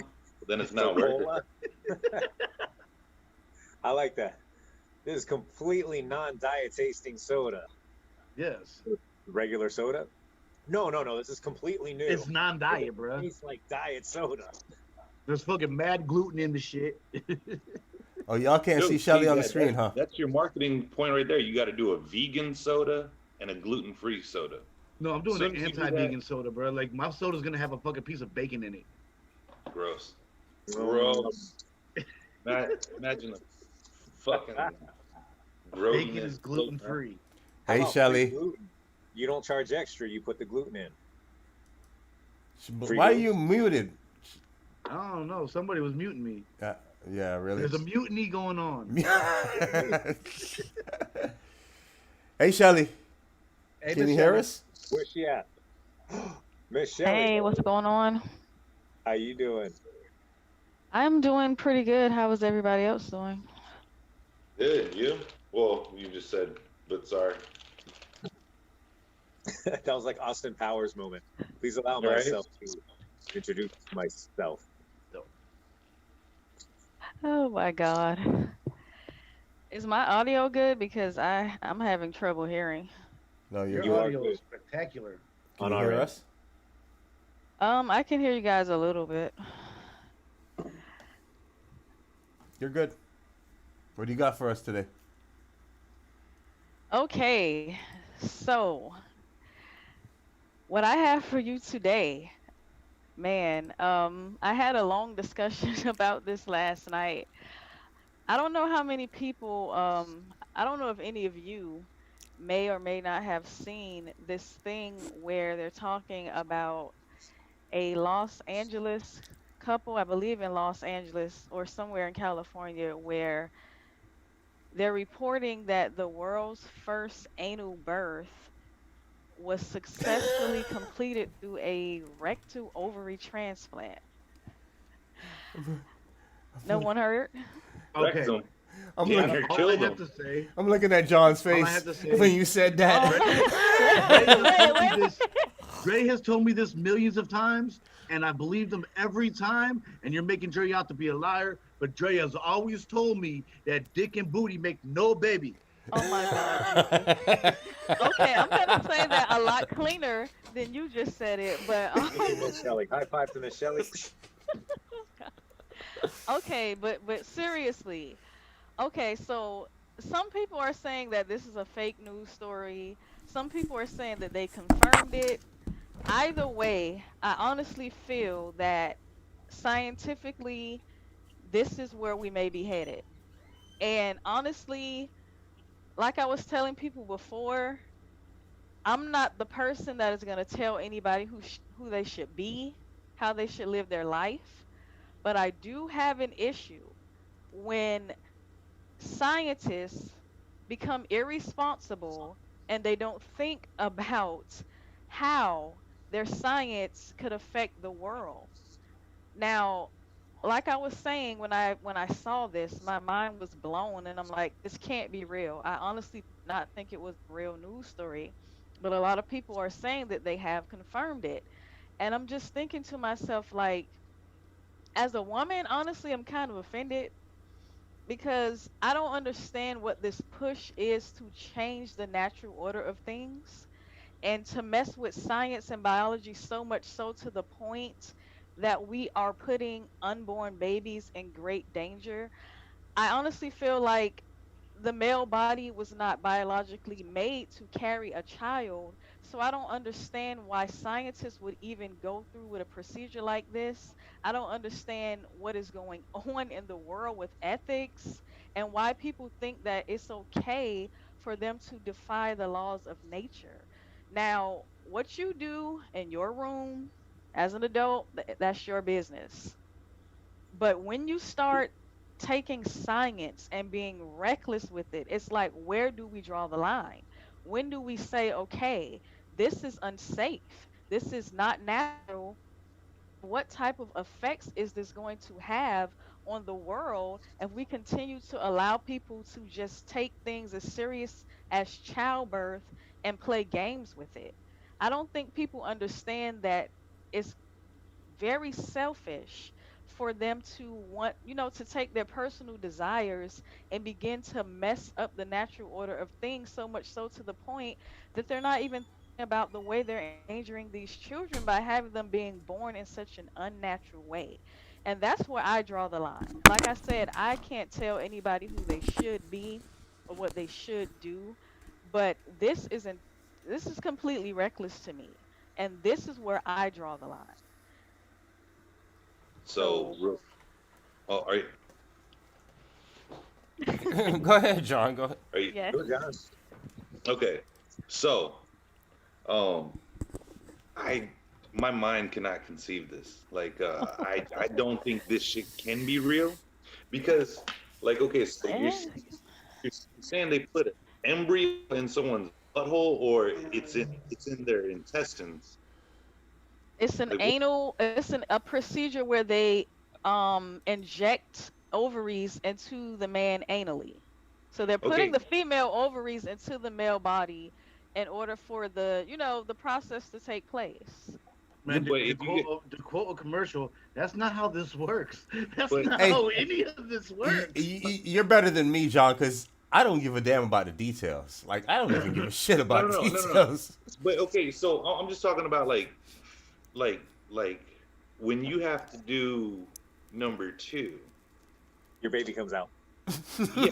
Then it's So not worth it. cola. I like that. This is completely non-diet tasting soda. Yes, Regular soda? No, no, no. This is completely new. it's non-diet, It bruh. tastes like diet soda. There's fucking mad gluten in the shit. Oh, y'all can't see Dude, Shelly see on the that, screen, that huh? that's your marketing point right there. You got to do a vegan soda and a gluten-free soda. No, I'm As doing soon the as you do anti-vegan that, soda, bro. Like my soda's gonna have a fucking piece of bacon in it. gross, Um, gross. Imagine the fucking Bacon grody. is gluten free. how Hey, about free Shelly. gluten? You don't charge extra. You put the gluten in. But Free why are gluten? you muted? I don't know. Somebody was muting me. Uh, yeah, really. There's a mutiny going on. Hey, Shelly. Hey, Can Miss you hear Shelley. us? Where's she at? Miss Shelly, Hey, what's going on? how you doing? I'm doing pretty good. How is everybody else doing? Good, you? Well, you just said, but sorry. That was like Austin Powers moment. Please allow Right? myself to introduce myself. Oh my God. Is my audio good? Because I'm having trouble hearing. No, you're Your You good. are audio good is spectacular. Can on you our hear end. us? I can hear you guys a little bit. You're good. What do you got for us today? Okay. So, what I have for you today, man, I had a long discussion about this last night. I don't know how many people, I don't know if any of you may or may not have seen this thing where they're talking about a Los Angeles couple, I believe in Los Angeles or somewhere in California, where they're reporting that the world's first anal birth was successfully completed through a rectal ovary transplant. No one heard? Wrecked Okay. them. I'm Damn looking. near All I killed have them. to say, I'm looking at John's all I face have to say, when you said Oh that. Dre has my, told me wait, this. Dre has told me this millions of times, and I believed him every time. And you're making Dre out to be a liar, but Dre has always told me that dick and booty make no baby. oh my God, Jesus. Okay, I'm gonna say that a lot cleaner than you just said it, but Thank you, Miss Shelly. High five to Miss Shelly. okay, but seriously, okay, so some people are saying that this is a fake news story. Some people are saying that they confirmed it. Either way, I honestly feel that scientifically, this is where we may be headed. And honestly, like I was telling people before, I'm not the person that is going to tell anybody who they should be, how they should live their life. But I do have an issue when scientists become irresponsible and they don't think about how their science could affect the world. Now, like I was saying when I saw this, my mind was blown and I'm like, this can't be real. I honestly did not think it was a real news story, but a lot of people are saying that they have confirmed it. And I'm just thinking to myself like, as a woman, honestly, I'm kind of offended because I don't understand what this push is to change the natural order of things and to mess with science and biology so much so to the point that we are putting unborn babies in great danger. I honestly feel like the male body was not biologically made to carry a child. So I don't understand why scientists would even go through with a procedure like this. I don't understand what is going on in the world with ethics and why people think that it's okay for them to defy the laws of nature. Now, what you do in your room as an adult, that's your business. But when you start taking science and being reckless with it, it's like, where do we draw the line? When do we say, okay, this is unsafe? This is not natural. And what type of effects is this going to have on the world if we continue to allow people to just take things as serious as childbirth and play games with it? I don't think people understand that it's very selfish for them to want, to take their personal desires and begin to mess up the natural order of things, so much so to the point that they're not even thinking about the way they're endangering these children by having them being born in such an unnatural way. And that's where I draw the line. Like I said, I can't tell anybody who they should be or what they should do, but this is completely reckless to me. And this is where I draw the line. So, So, oh, Go ahead, John. Go ahead. are you yes. Good guys. okay? So, um, I my mind cannot conceive this. Like, I don't think this shit can be real because, like, okay, so Eh, you're saying they put an embryo in someone's butthole, or it's in their intestines. It's an Like, what? anal, a procedure where they inject ovaries into the man anally. So they're putting Okay, the female ovaries into the male body in order for the process to take place. yeah, Man, but if you get, to quote a commercial, that's not how this works. That's but not Hey, how any of this works. you're better than me, John, because I don't give a damn about the details. Like, I don't even give a shit no, about no, the no, no, no, no. details. But okay, so I'm just talking about like, like when you have to do number two. Your baby comes out. Yeah,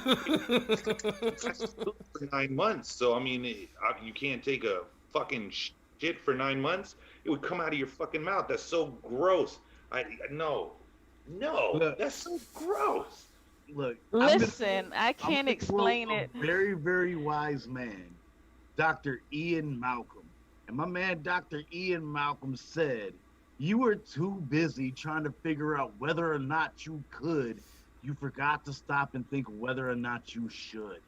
for 9 months. So I mean, you can't take a fucking shit for 9 months. It would come out of your fucking mouth. That's so gross. No, no, Look, that's so gross. look, Listen, I I'm can't gonna quote explain a it. very, very wise man, Dr. Ian Malcolm. And my man, Dr. Ian Malcolm said, you were too busy trying to figure out whether or not you could. You forgot to stop and think whether or not you should.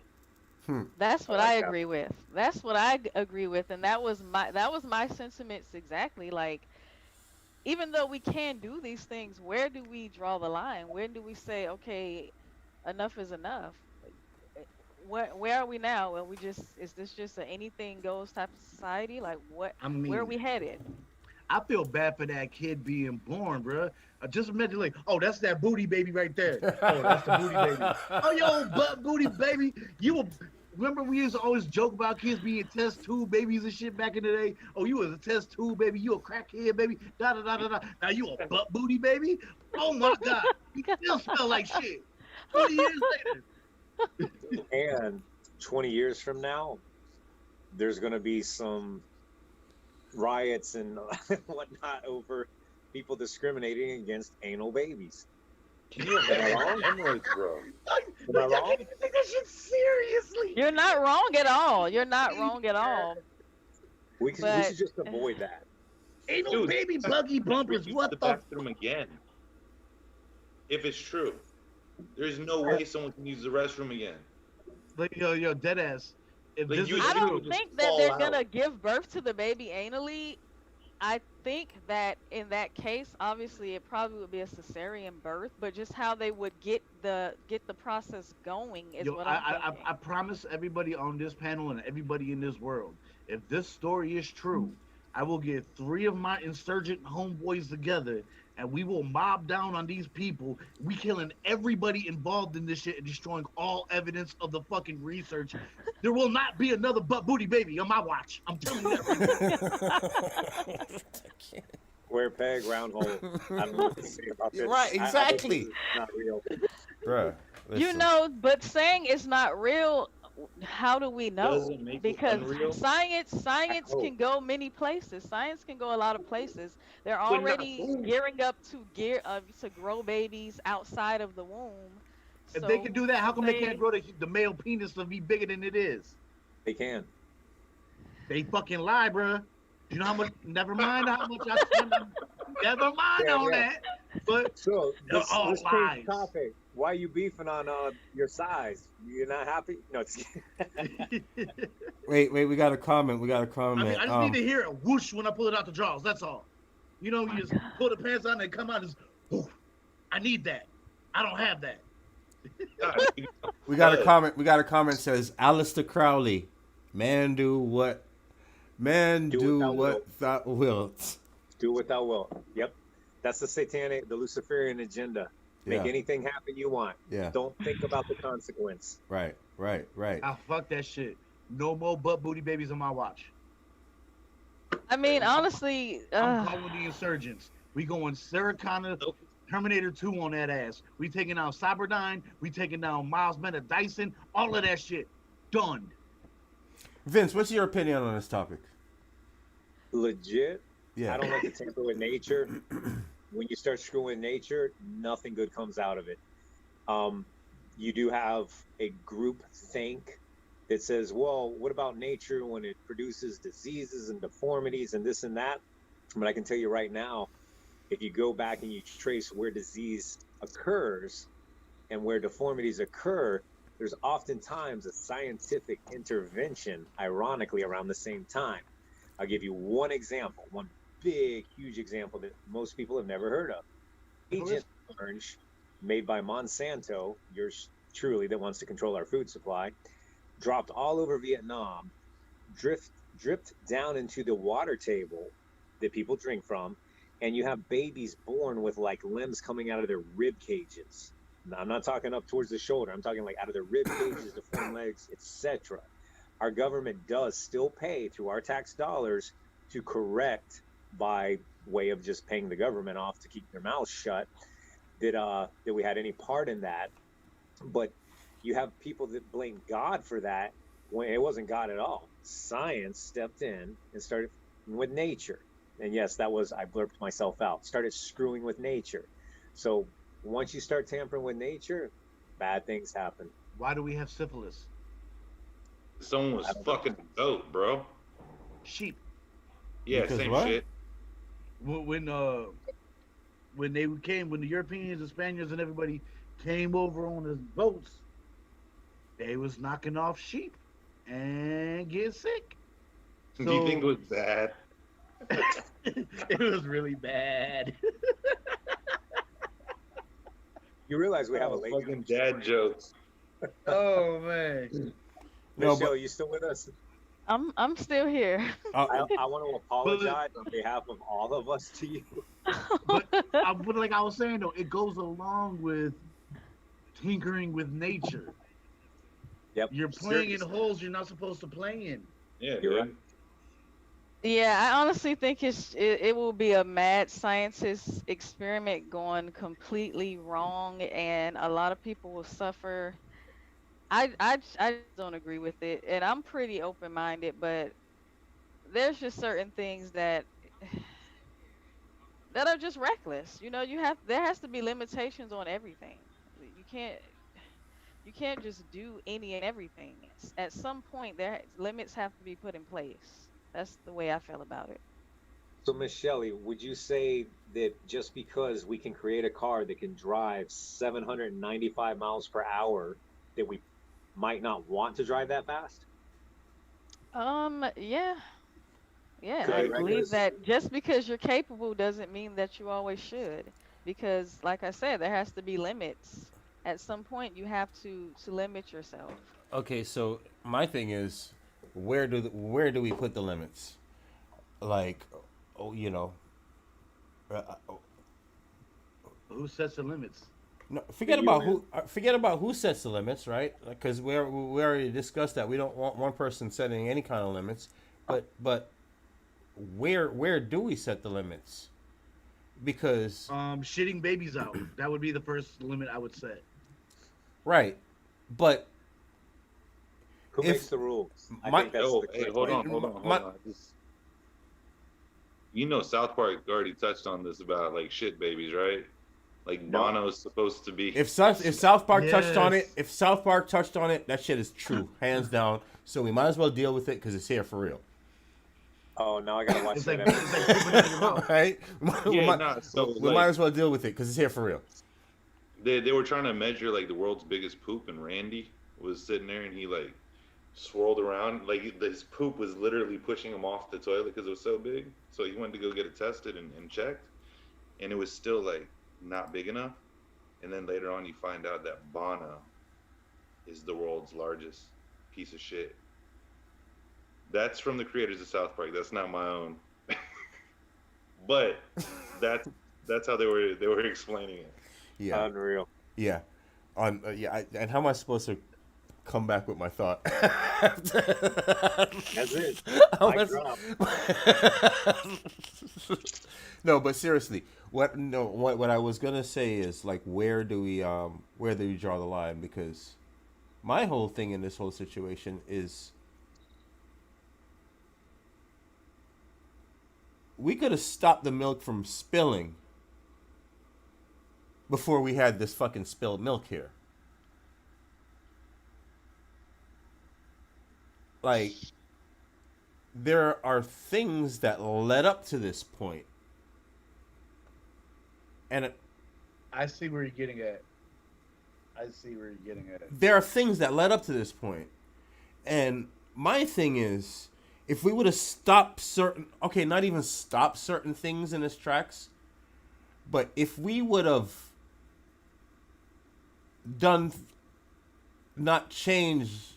That's I what I like that. agree with. That's what I agree with, and that was my sentiments exactly. Like, even though we can do these things, where do we draw the line? When do we say, okay, enough is enough? Like, where are we now? Are we just is this just a anything goes type of society? Like, I where are mean, we headed? I feel bad for that kid being born, bruh. I just imagine like, oh, that's that booty baby right there. Oh, that's the booty baby. Oh, yo, butt booty baby. You were, remember we used to always joke about kids being test tube babies and shit back in the day. Oh, you was a test tube baby. You a crackhead baby. Da da da da da. Now you a butt booty baby. Oh my god, you still smell like shit. 20 years later. And 20 years from now, there's going to be some riots and whatnot over people discriminating against anal babies. Can you imagine hemorrhoids, bro? Am I wrong? You take that shit seriously. You're not wrong at all. You're not wrong at all. We But should just avoid that. Anal Dude, baby buggy bumpers. use What the the bathroom again? If it's true, there's no way someone can use the restroom again. like yo dead ass. If Like, this you is I should true, don't just think that fall they're out. gonna give birth to the baby anally. I think that in that case, obviously, it probably would be a cesarean birth, but just how they would get the process going is yo, what I'm thinking. I promise everybody on this panel and everybody in this world, if this story is true, I will get 3 of my insurgent homeboys together and we will mob down on these people. We killing everybody involved in this shit and destroying all evidence of the fucking research. There will not be another butt booty baby on my watch. I'm telling you that right now. Square peg, round hole. I don't know what to say about this. Right, I think exactly. this is not real. Bruh, listen. But saying it's not real, how do we know? Doesn't make it Because unreal. science hope. can go many places. Science can go a lot of places. They're But not already boom. gearing up to grow babies outside of the womb. If they So can do that, how come they say can't grow the male penis to be bigger than it is? They can. They fucking lie, bruh. You know how much? Never mind how much I spend. Never mind Yeah, on yeah. that. But So all let's change lies. the topic. Why are you beefing on your size? You're not happy? No, it's Wait, we got a comment. We got a I mean, comment. I just need to hear a whoosh when I pull it out the drawers. That's all. You know, you just pull the pants on and they come out. Just, whoosh. I need that. I don't have that. We got a comment. We got a comment that says Alistair Crowley, man do what Do what thou what thou wilt. do what thou wilt. Yep. That's the satanic, the Luciferian agenda. Make Yeah. anything happen you want. Yeah. Don't think about the consequence. Right. Ah, fuck that shit. No more butt booty babies on my watch. I mean, honestly, I'm calling the insurgents. We going Sarah Connor, Terminator 2 on that ass. We taking down Cyberdyne. We taking down Miles Bennett Dyson. All of that shit. Done. Vince, what's your opinion on this topic? Legit. Yeah. I don't like to tamper with nature. When you start screwing nature, nothing good comes out of it. You do have a group think that says, well, what about nature when it produces diseases and deformities and this and that? But I can tell you right now, if you go back and you trace where disease occurs and where deformities occur, there's oftentimes a scientific intervention, ironically, around the same time. I'll give you one example, one big, huge example that most people have never heard of. Agent Orange, made by Monsanto, yours truly, that wants to control our food supply, dropped all over Vietnam, dripped down into the water table that people drink from, and you have babies born with like limbs coming out of their rib cages. Now, I'm not talking up towards the shoulder. I'm talking like out of their rib cages, deformed legs, etc. Our government does still pay through our tax dollars to correct by way of just paying the government off to keep their mouths shut that we had any part in that. But you have people that blame God for that when it wasn't God at all. Science stepped in and started with nature. And yes, that was, I blurped myself out, started screwing with nature. So once you start tampering with nature, bad things happen. Why do we have syphilis? Someone was fucking dope, bro. Sheep. Yeah, Because same what? shit. When the Europeans and Spaniards and everybody came over on the boats, they was knocking off sheep and getting sick. Do you think it was bad? It was really bad. You realize we have a lady. Fucking dad jokes. Oh man. No, Michelle, but- you still with us? I'm still here. I want to apologize on behalf of all of us to you. But like I was saying though, it goes along with tinkering with nature. Yep. You're playing in holes you're not supposed to play in. Yeah, You're dude. right. Yeah, I honestly think it will be a mad scientist experiment going completely wrong, and a lot of people will suffer. I don't agree with it, and I'm pretty open-minded, but there's just certain things that are just reckless. You know, there has to be limitations on everything. You can't just do any and everything. At some point, limits have to be put in place. That's the way I feel about it. So, Miss Shelley, would you say that just because we can create a car that can drive 795 miles per hour, that we might not want to drive that fast? Yeah. Yeah, Could I be believe reckless. that just because you're capable doesn't mean that you always should. Because, like I said, there has to be limits. At some point, you have to limit yourself. Okay, so my thing is, where do we put the limits? Like, you know, Who sets the limits? no, forget about who sets the limits, right? Because we already discussed that we don't want one person setting any kind of limits, but where do we set the limits? Because Shitting babies out. That would be the first limit I would set. right, but Who If makes the rules? I my- think that's Yo, the hey, quick hold question. on. My- You know, South Park already touched on this about like shit babies, right? Like No. Bono's supposed to be. If South Park touched on it, Yes. if South Park touched on it, that shit is true, hands down. So we might as well deal with it because it's here for real. Oh, now I gotta watch It's that like episode. it's like pooping out of your mouth. Right? Yeah, nah. So we like, might as well deal with it because it's here for real. they were trying to measure like the world's biggest poop, and Randy was sitting there, and he like swirled around, like his poop was literally pushing him off the toilet because it was so big. So he went to go get it tested and checked, and it was still like not big enough. And then later on, you find out that Bono is the world's largest piece of shit. That's from the creators of South Park. That's not my own. But that's how they were explaining it. Yeah, Unreal. yeah, and how am I supposed to come back with my thought? That's it. How Mic am drop. No, but seriously, what I was gonna say is like, where do we draw the line? Because my whole thing in this whole situation is we could have stopped the milk from spilling before we had this fucking spilled milk here. Like, there are things that led up to this point. And I see where you're getting at. there are things that led up to this point. And my thing is, if we would have stopped not even stopped certain things in its tracks, but if we would have not changed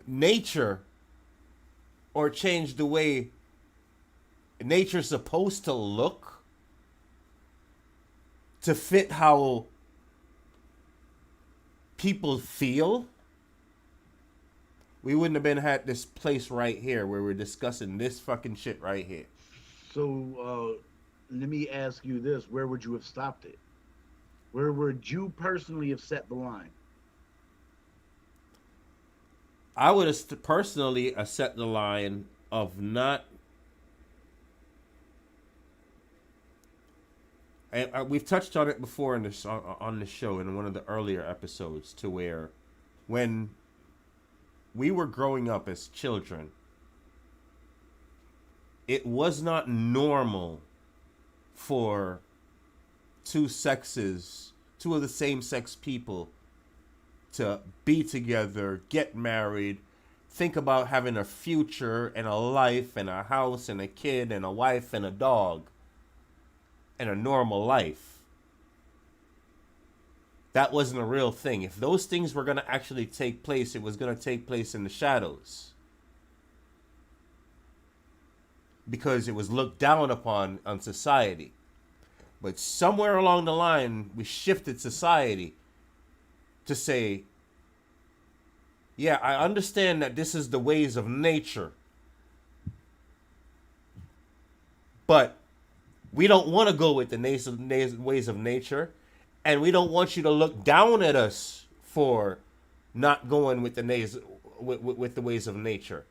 nature, or changed the way nature's supposed to look to fit how people feel, we wouldn't have been at this place right here where we're discussing this fucking shit right here. So let me ask you this: where would you have stopped it? Where would you personally have set the line? I would have personally set the line of not. And we've touched on it before in this on the show in one of the earlier episodes, to where when we were growing up as children, it was not normal for two of the same sex people to be together, get married, think about having a future and a life and a house and a kid and a wife and a dog and a normal life. That wasn't a real thing. If those things were going to actually take place, it was going to take place in the shadows. Because it was looked down upon on society. But somewhere along the line, we shifted society to say, yeah, I understand that this is the ways of nature, but we don't want to go with the ways of nature, and we don't want you to look down at us for not going with with the ways of nature.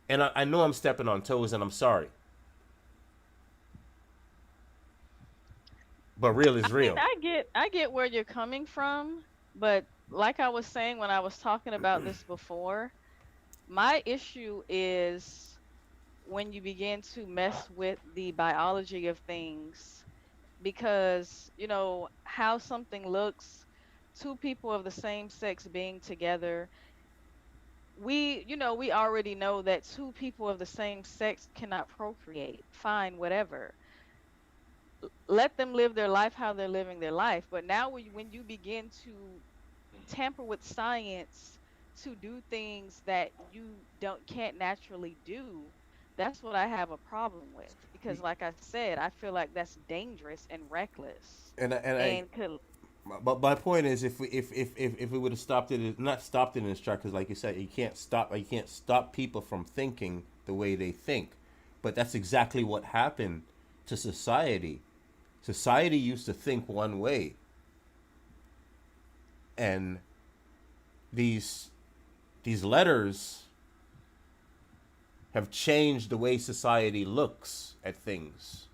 And I know I'm stepping on toes, and I'm sorry. But real is real. I get where you're coming from, but like I was saying when I was talking about this before, my issue is when you begin to mess with the biology of things, because how something looks, two people of the same sex being together, we already know that two people of the same sex cannot procreate. Fine, whatever, let them live their life how they're living their life. But now when you begin to tamper with science to do things that you can't naturally do, that's what I have a problem with. Because like I said, I feel like that's dangerous and reckless. But my point is, if we would have stopped it, not stopped it in its track, because like you said, you can't stop people from thinking the way they think. But that's exactly what happened to society. Society used to think one way, and these letters have changed the way society looks at things.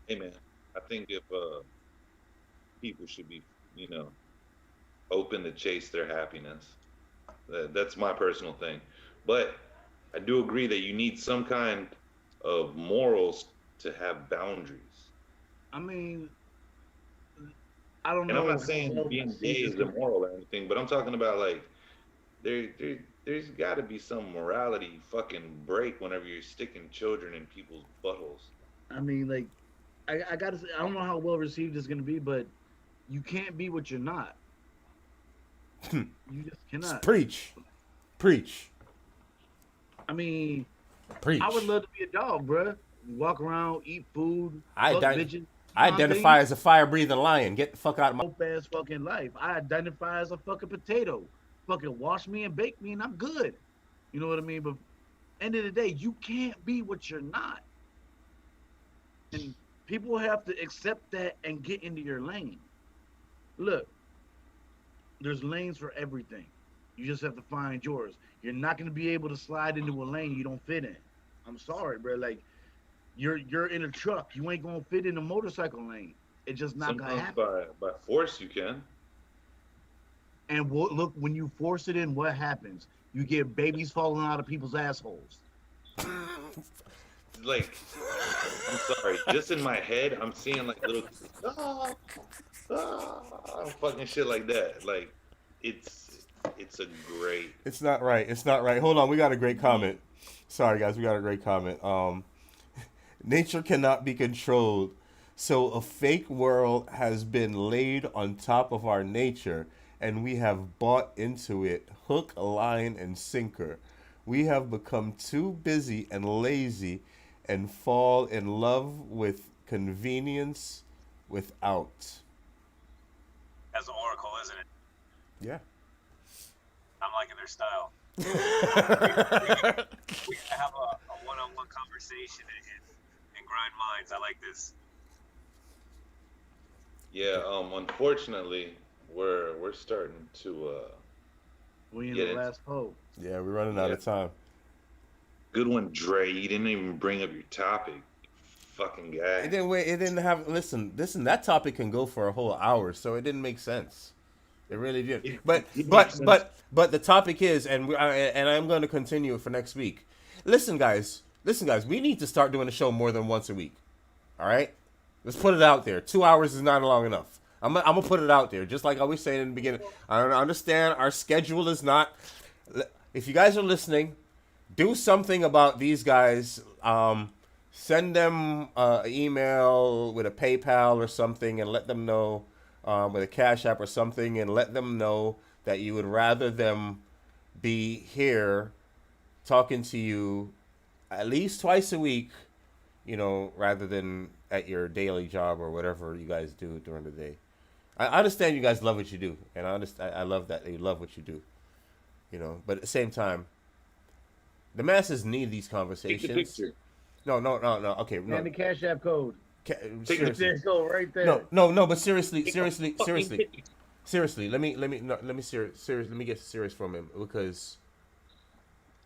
Hey man, I think if people should be, you know, open to chase their happiness. That's my personal thing. But I do agree that you need some kind of morals to have boundaries. I mean, I don't And I'm know not how saying well being received gay this is can be. immoral or anything, but I'm talking about like there's got to be some morality fucking break whenever you're sticking children in people's buttholes. I mean, like, I gotta say, I don't know how well received it's gonna be, but you can't be what you're not. You just cannot. Preach. Preach. I mean, Preach. I would love to be a dog, bruh. Walk around, eat food, I, fuck ident- bitches. You I know what I'm identify saying? as a fire-breathing lion. Get the fuck out of my... Dope ass fucking life. I identify as a fucking potato. Fucking wash me and bake me, and I'm good. You know what I mean? But end of the day, you can't be what you're not, and people have to accept that and get into your lane. Look, there's lanes for everything. You just have to find yours. You're not going to be able to slide into a lane you don't fit in. I'm sorry, bro. Like you're in a truck, you ain't gonna fit in a motorcycle lane. It's just not gonna Sometimes happen. by force you can. And look, when you force it in, what happens? You get babies falling out of people's assholes. Like, I'm sorry, just in my head, I'm seeing like little ah, fucking shit like that. Like, it's a great. It's not right. It's not right. Hold on. We got a great comment. Sorry, guys. We got a great comment. Nature cannot be controlled. So a fake world has been laid on top of our nature, and we have bought into it hook, line, and sinker. We have become too busy and lazy and fall in love with convenience without. That's an oracle, isn't it? Yeah. I'm liking their style. We can have a one-on-one conversation and grind minds. I like this. Yeah. Unfortunately, we're starting to We in get the it. last poll. Yeah, we're running out of time. Good one, Dre. You didn't even bring up your topic. You fucking guy. It didn't wait. It didn't have. Listen. That topic can go for a whole hour, so it didn't make sense. It really did. But the topic is, and I'm going to continue it for next week. Listen, guys. We need to start doing the show more than once a week. All right. Let's put it out there. 2 hours is not long enough. I'm gonna put it out there, just like I was saying in the beginning. I understand our schedule is not. If you guys are listening, do something about these guys. Send them an email with a PayPal or something, and let them know, with a Cash App or something, and let them know that you would rather them be here talking to you at least twice a week, rather than at your daily job or whatever you guys do during the day. I understand you guys love what you do, and I love that you love what you do, But at the same time, the masses need these Take the conversations. picture. No. Okay, no. And the Cash App code. Take There you go, right there. No. But seriously. Take a fucking picture. Seriously, let me get serious from him, because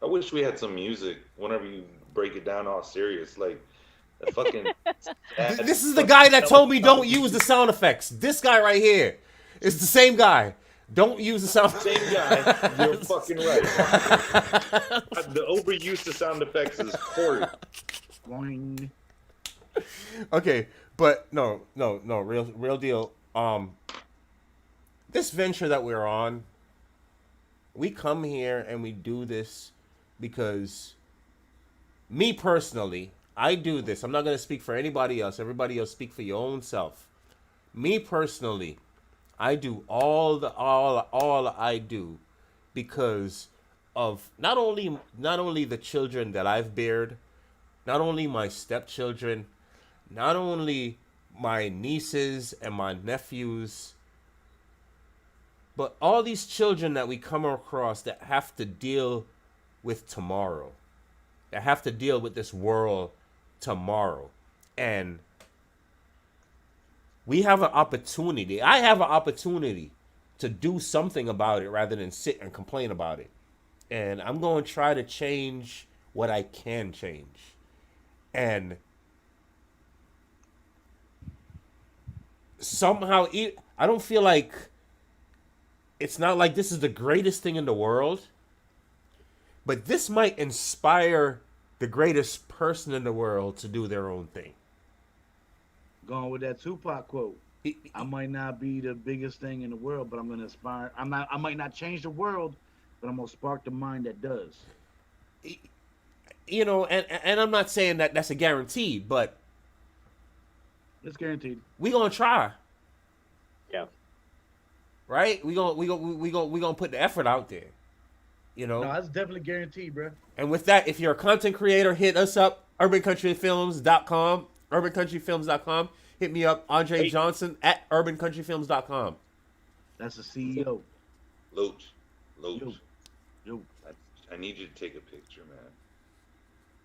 I wish we had some music whenever you break it down all serious, like a fucking. this is the guy that told me don't use the sound effects. This guy right here is the same guy. Don't use the sound. Same guy. You're fucking right. The overuse of sound effects is horrid. Boing. Okay, but no, real deal. This venture that we're on, we come here and we do this because, me personally, I do this. I'm not gonna speak for anybody else. Everybody else, speak for your own self. Me personally, I do all I do because of not only the children that I've bared, not only my stepchildren, not only my nieces and my nephews, but all these children that we come across that have to deal with tomorrow, that have to deal with this world tomorrow. And we have an opportunity. I have an opportunity to do something about it rather than sit and complain about it. and I'm going to try to change what I can change. And somehow, I don't feel like it's not like this is the greatest thing in the world, but this might inspire the greatest person in the world to do their own thing. Going with that Tupac quote. I might not be the biggest thing in the world, but I'm gonna inspire. I'm not. I might not change the world, but I'm gonna spark the mind that does. You know, and I'm not saying that that's a guarantee, but It's guaranteed. we gonna try, Yeah. right? We gonna put the effort out there, you know. No, that's definitely guaranteed, bro. And with that, if you're a content creator, hit us up, urbancountryfilms.com, urbancountryfilms.com. Hit me up, Andre Johnson at urbancountryfilms.com. That's the CEO. Loach, Yo, yo. I need you to take a picture, man,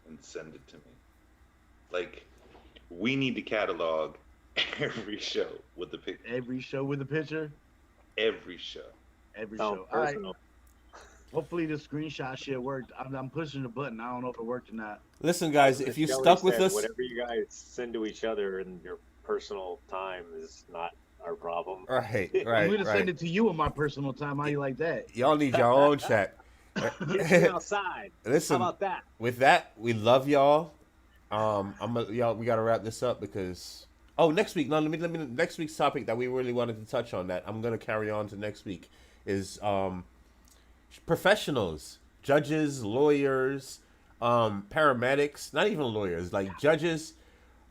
and send it to me. Like, we need to catalog every show with the picture. Every show with a picture. Every show. Every Sound show. All right. personal. Hopefully the screenshot shit worked. I'm pushing the button. I don't know if it worked or not. Listen, guys, if you Kelly stuck with said, us, whatever you guys send to each other in your personal time is not our problem. right, I'm right, gonna send right. it to you in my personal time. How you like that? Y'all need your own chat. Get me outside. Listen, How about that? with that, we love y'all. Y'all, we gotta wrap this up because next week. No, let me. Next week's topic that we really wanted to touch on that I'm gonna carry on to next week is professionals, judges, lawyers, paramedics. Not even lawyers, like judges,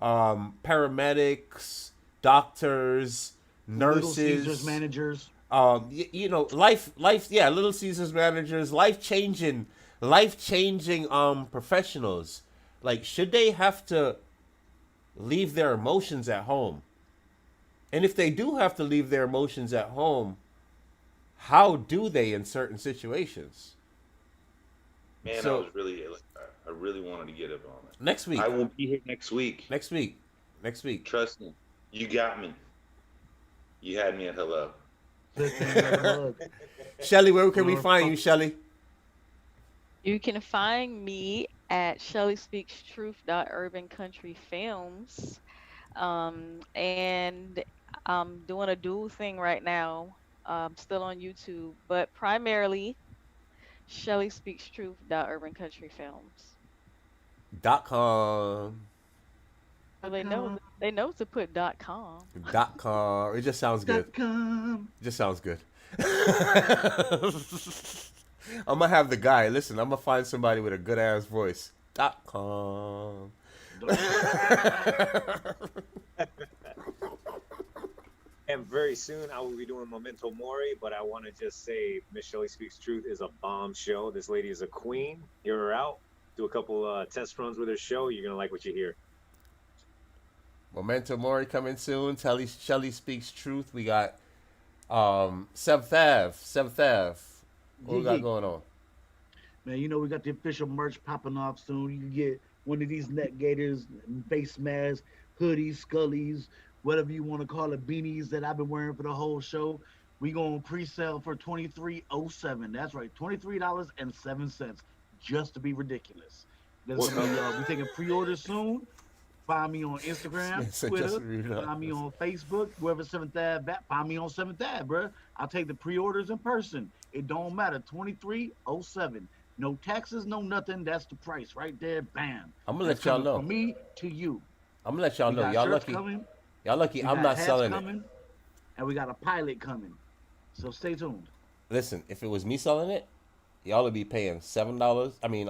paramedics, doctors, Little Caesars nurses, managers. you know, yeah, Little Caesars managers, life changing professionals. Like, should they have to leave their emotions at home? And if they do have to leave their emotions at home, how do they in certain situations? Man, So- I really wanted to get up on it. Next week. I will be here next week. Next week. Trust me. You got me. You had me at hello. Shelly, where can we find you, Shelly? You can find me at shellyspeakstruth.urbancountryfilms. And I'm doing a dual thing right now. Still on YouTube, but primarily shellyspeakstruth.urbancountryfilms. .com. So they know to put .com. .com. It just sounds good. .com. It just sounds good. I'm gonna have the guy. Listen, I'm gonna find somebody with a good ass voice. .com. And very soon I will be doing Memento Mori, but I want to just say Miss Shelley Speaks Truth is a bomb show. This lady is a queen. Hear her out. Do a couple test runs with her show. You're going to like what you hear. Memento Mori coming soon. Shelly Speaks Truth. We got 7th Ave. What we got going on? Man, you know we got the official merch popping off soon. You can get one of these neck gaiters, face masks, hoodies, scullies, whatever you want to call it, beanies that I've been wearing for the whole show. We going to pre-sale for $23.07. That's right, $23.07, just to be ridiculous. We taking pre-orders soon. Find me on Instagram, So Twitter, just read it up. find me on Facebook, whoever 7th Ave at, find me on 7th Ave, bro. I'll take the pre-orders in person. It don't matter, $23.07. No taxes, no nothing. That's the price right there. Bam. I'm gonna That's let y'all coming know. From me to you. I'm gonna let y'all We know. got Y'all shirts lucky. coming, Y'all lucky. we I'm got not hats selling it. coming, and we got a pilot coming. So stay tuned. Listen, if it was me selling it, y'all would be paying $7. I mean,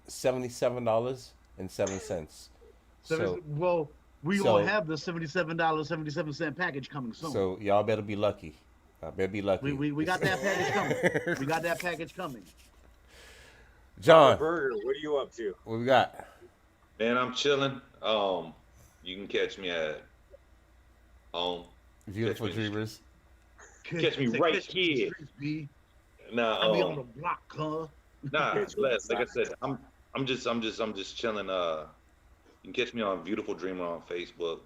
$77.07. Well, we so- gonna have the $77.77 package coming soon. So y'all better be lucky. I better be lucky. we got that package coming. We got that package coming. John, Burger, what are you up to? what we got? Man, I'm chilling. You can catch me at home. Beautiful Catch me. Dreamers. Catch me right Catch me in the here. streets, B. Nah, I be on the block, huh? nah. Catch me Like I outside. said, I'm just chilling. You can catch me on Beautiful Dreamer on Facebook.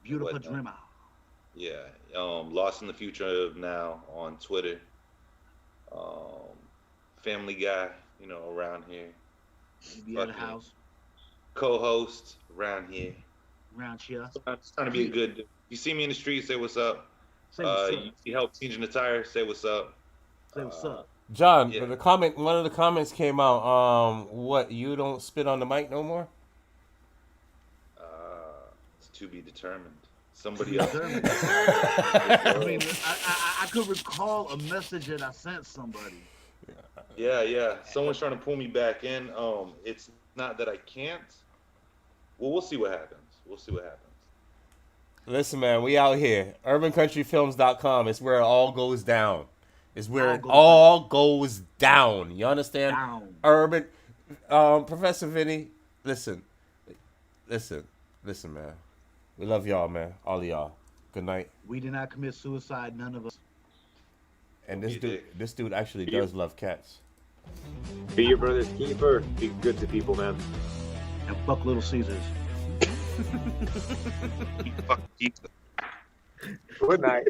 Beautiful What, dreamer. Yeah. Lost in the Future now on Twitter. Family Guy around here. You be at the Fucking house, co-host around here. around here. I'm just trying to be a good dude. You see me in the street, say what's up. Say what's up. You help changing the tire, say what's up. Say what's up. John, Yeah. one of the comments came out. What, you don't spit on the mic no more? It's to be determined. Somebody else. I mean, I could recall a message that I sent somebody. Yeah. Someone's trying to pull me back in. It's not that I can't. Well, we'll see what happens. Listen, man, we out here. UrbanCountryFilms.com is where it all goes down. Is where it All all goes down. You understand? Down. Urban. Professor Vinny, listen, man. We love y'all, man. All of y'all. Good night. We did not commit suicide, none of us. And You did. this dude actually does love cats. Be your brother's keeper. Be good to people, man. And fuck Little Caesars. Fuck you. Good night.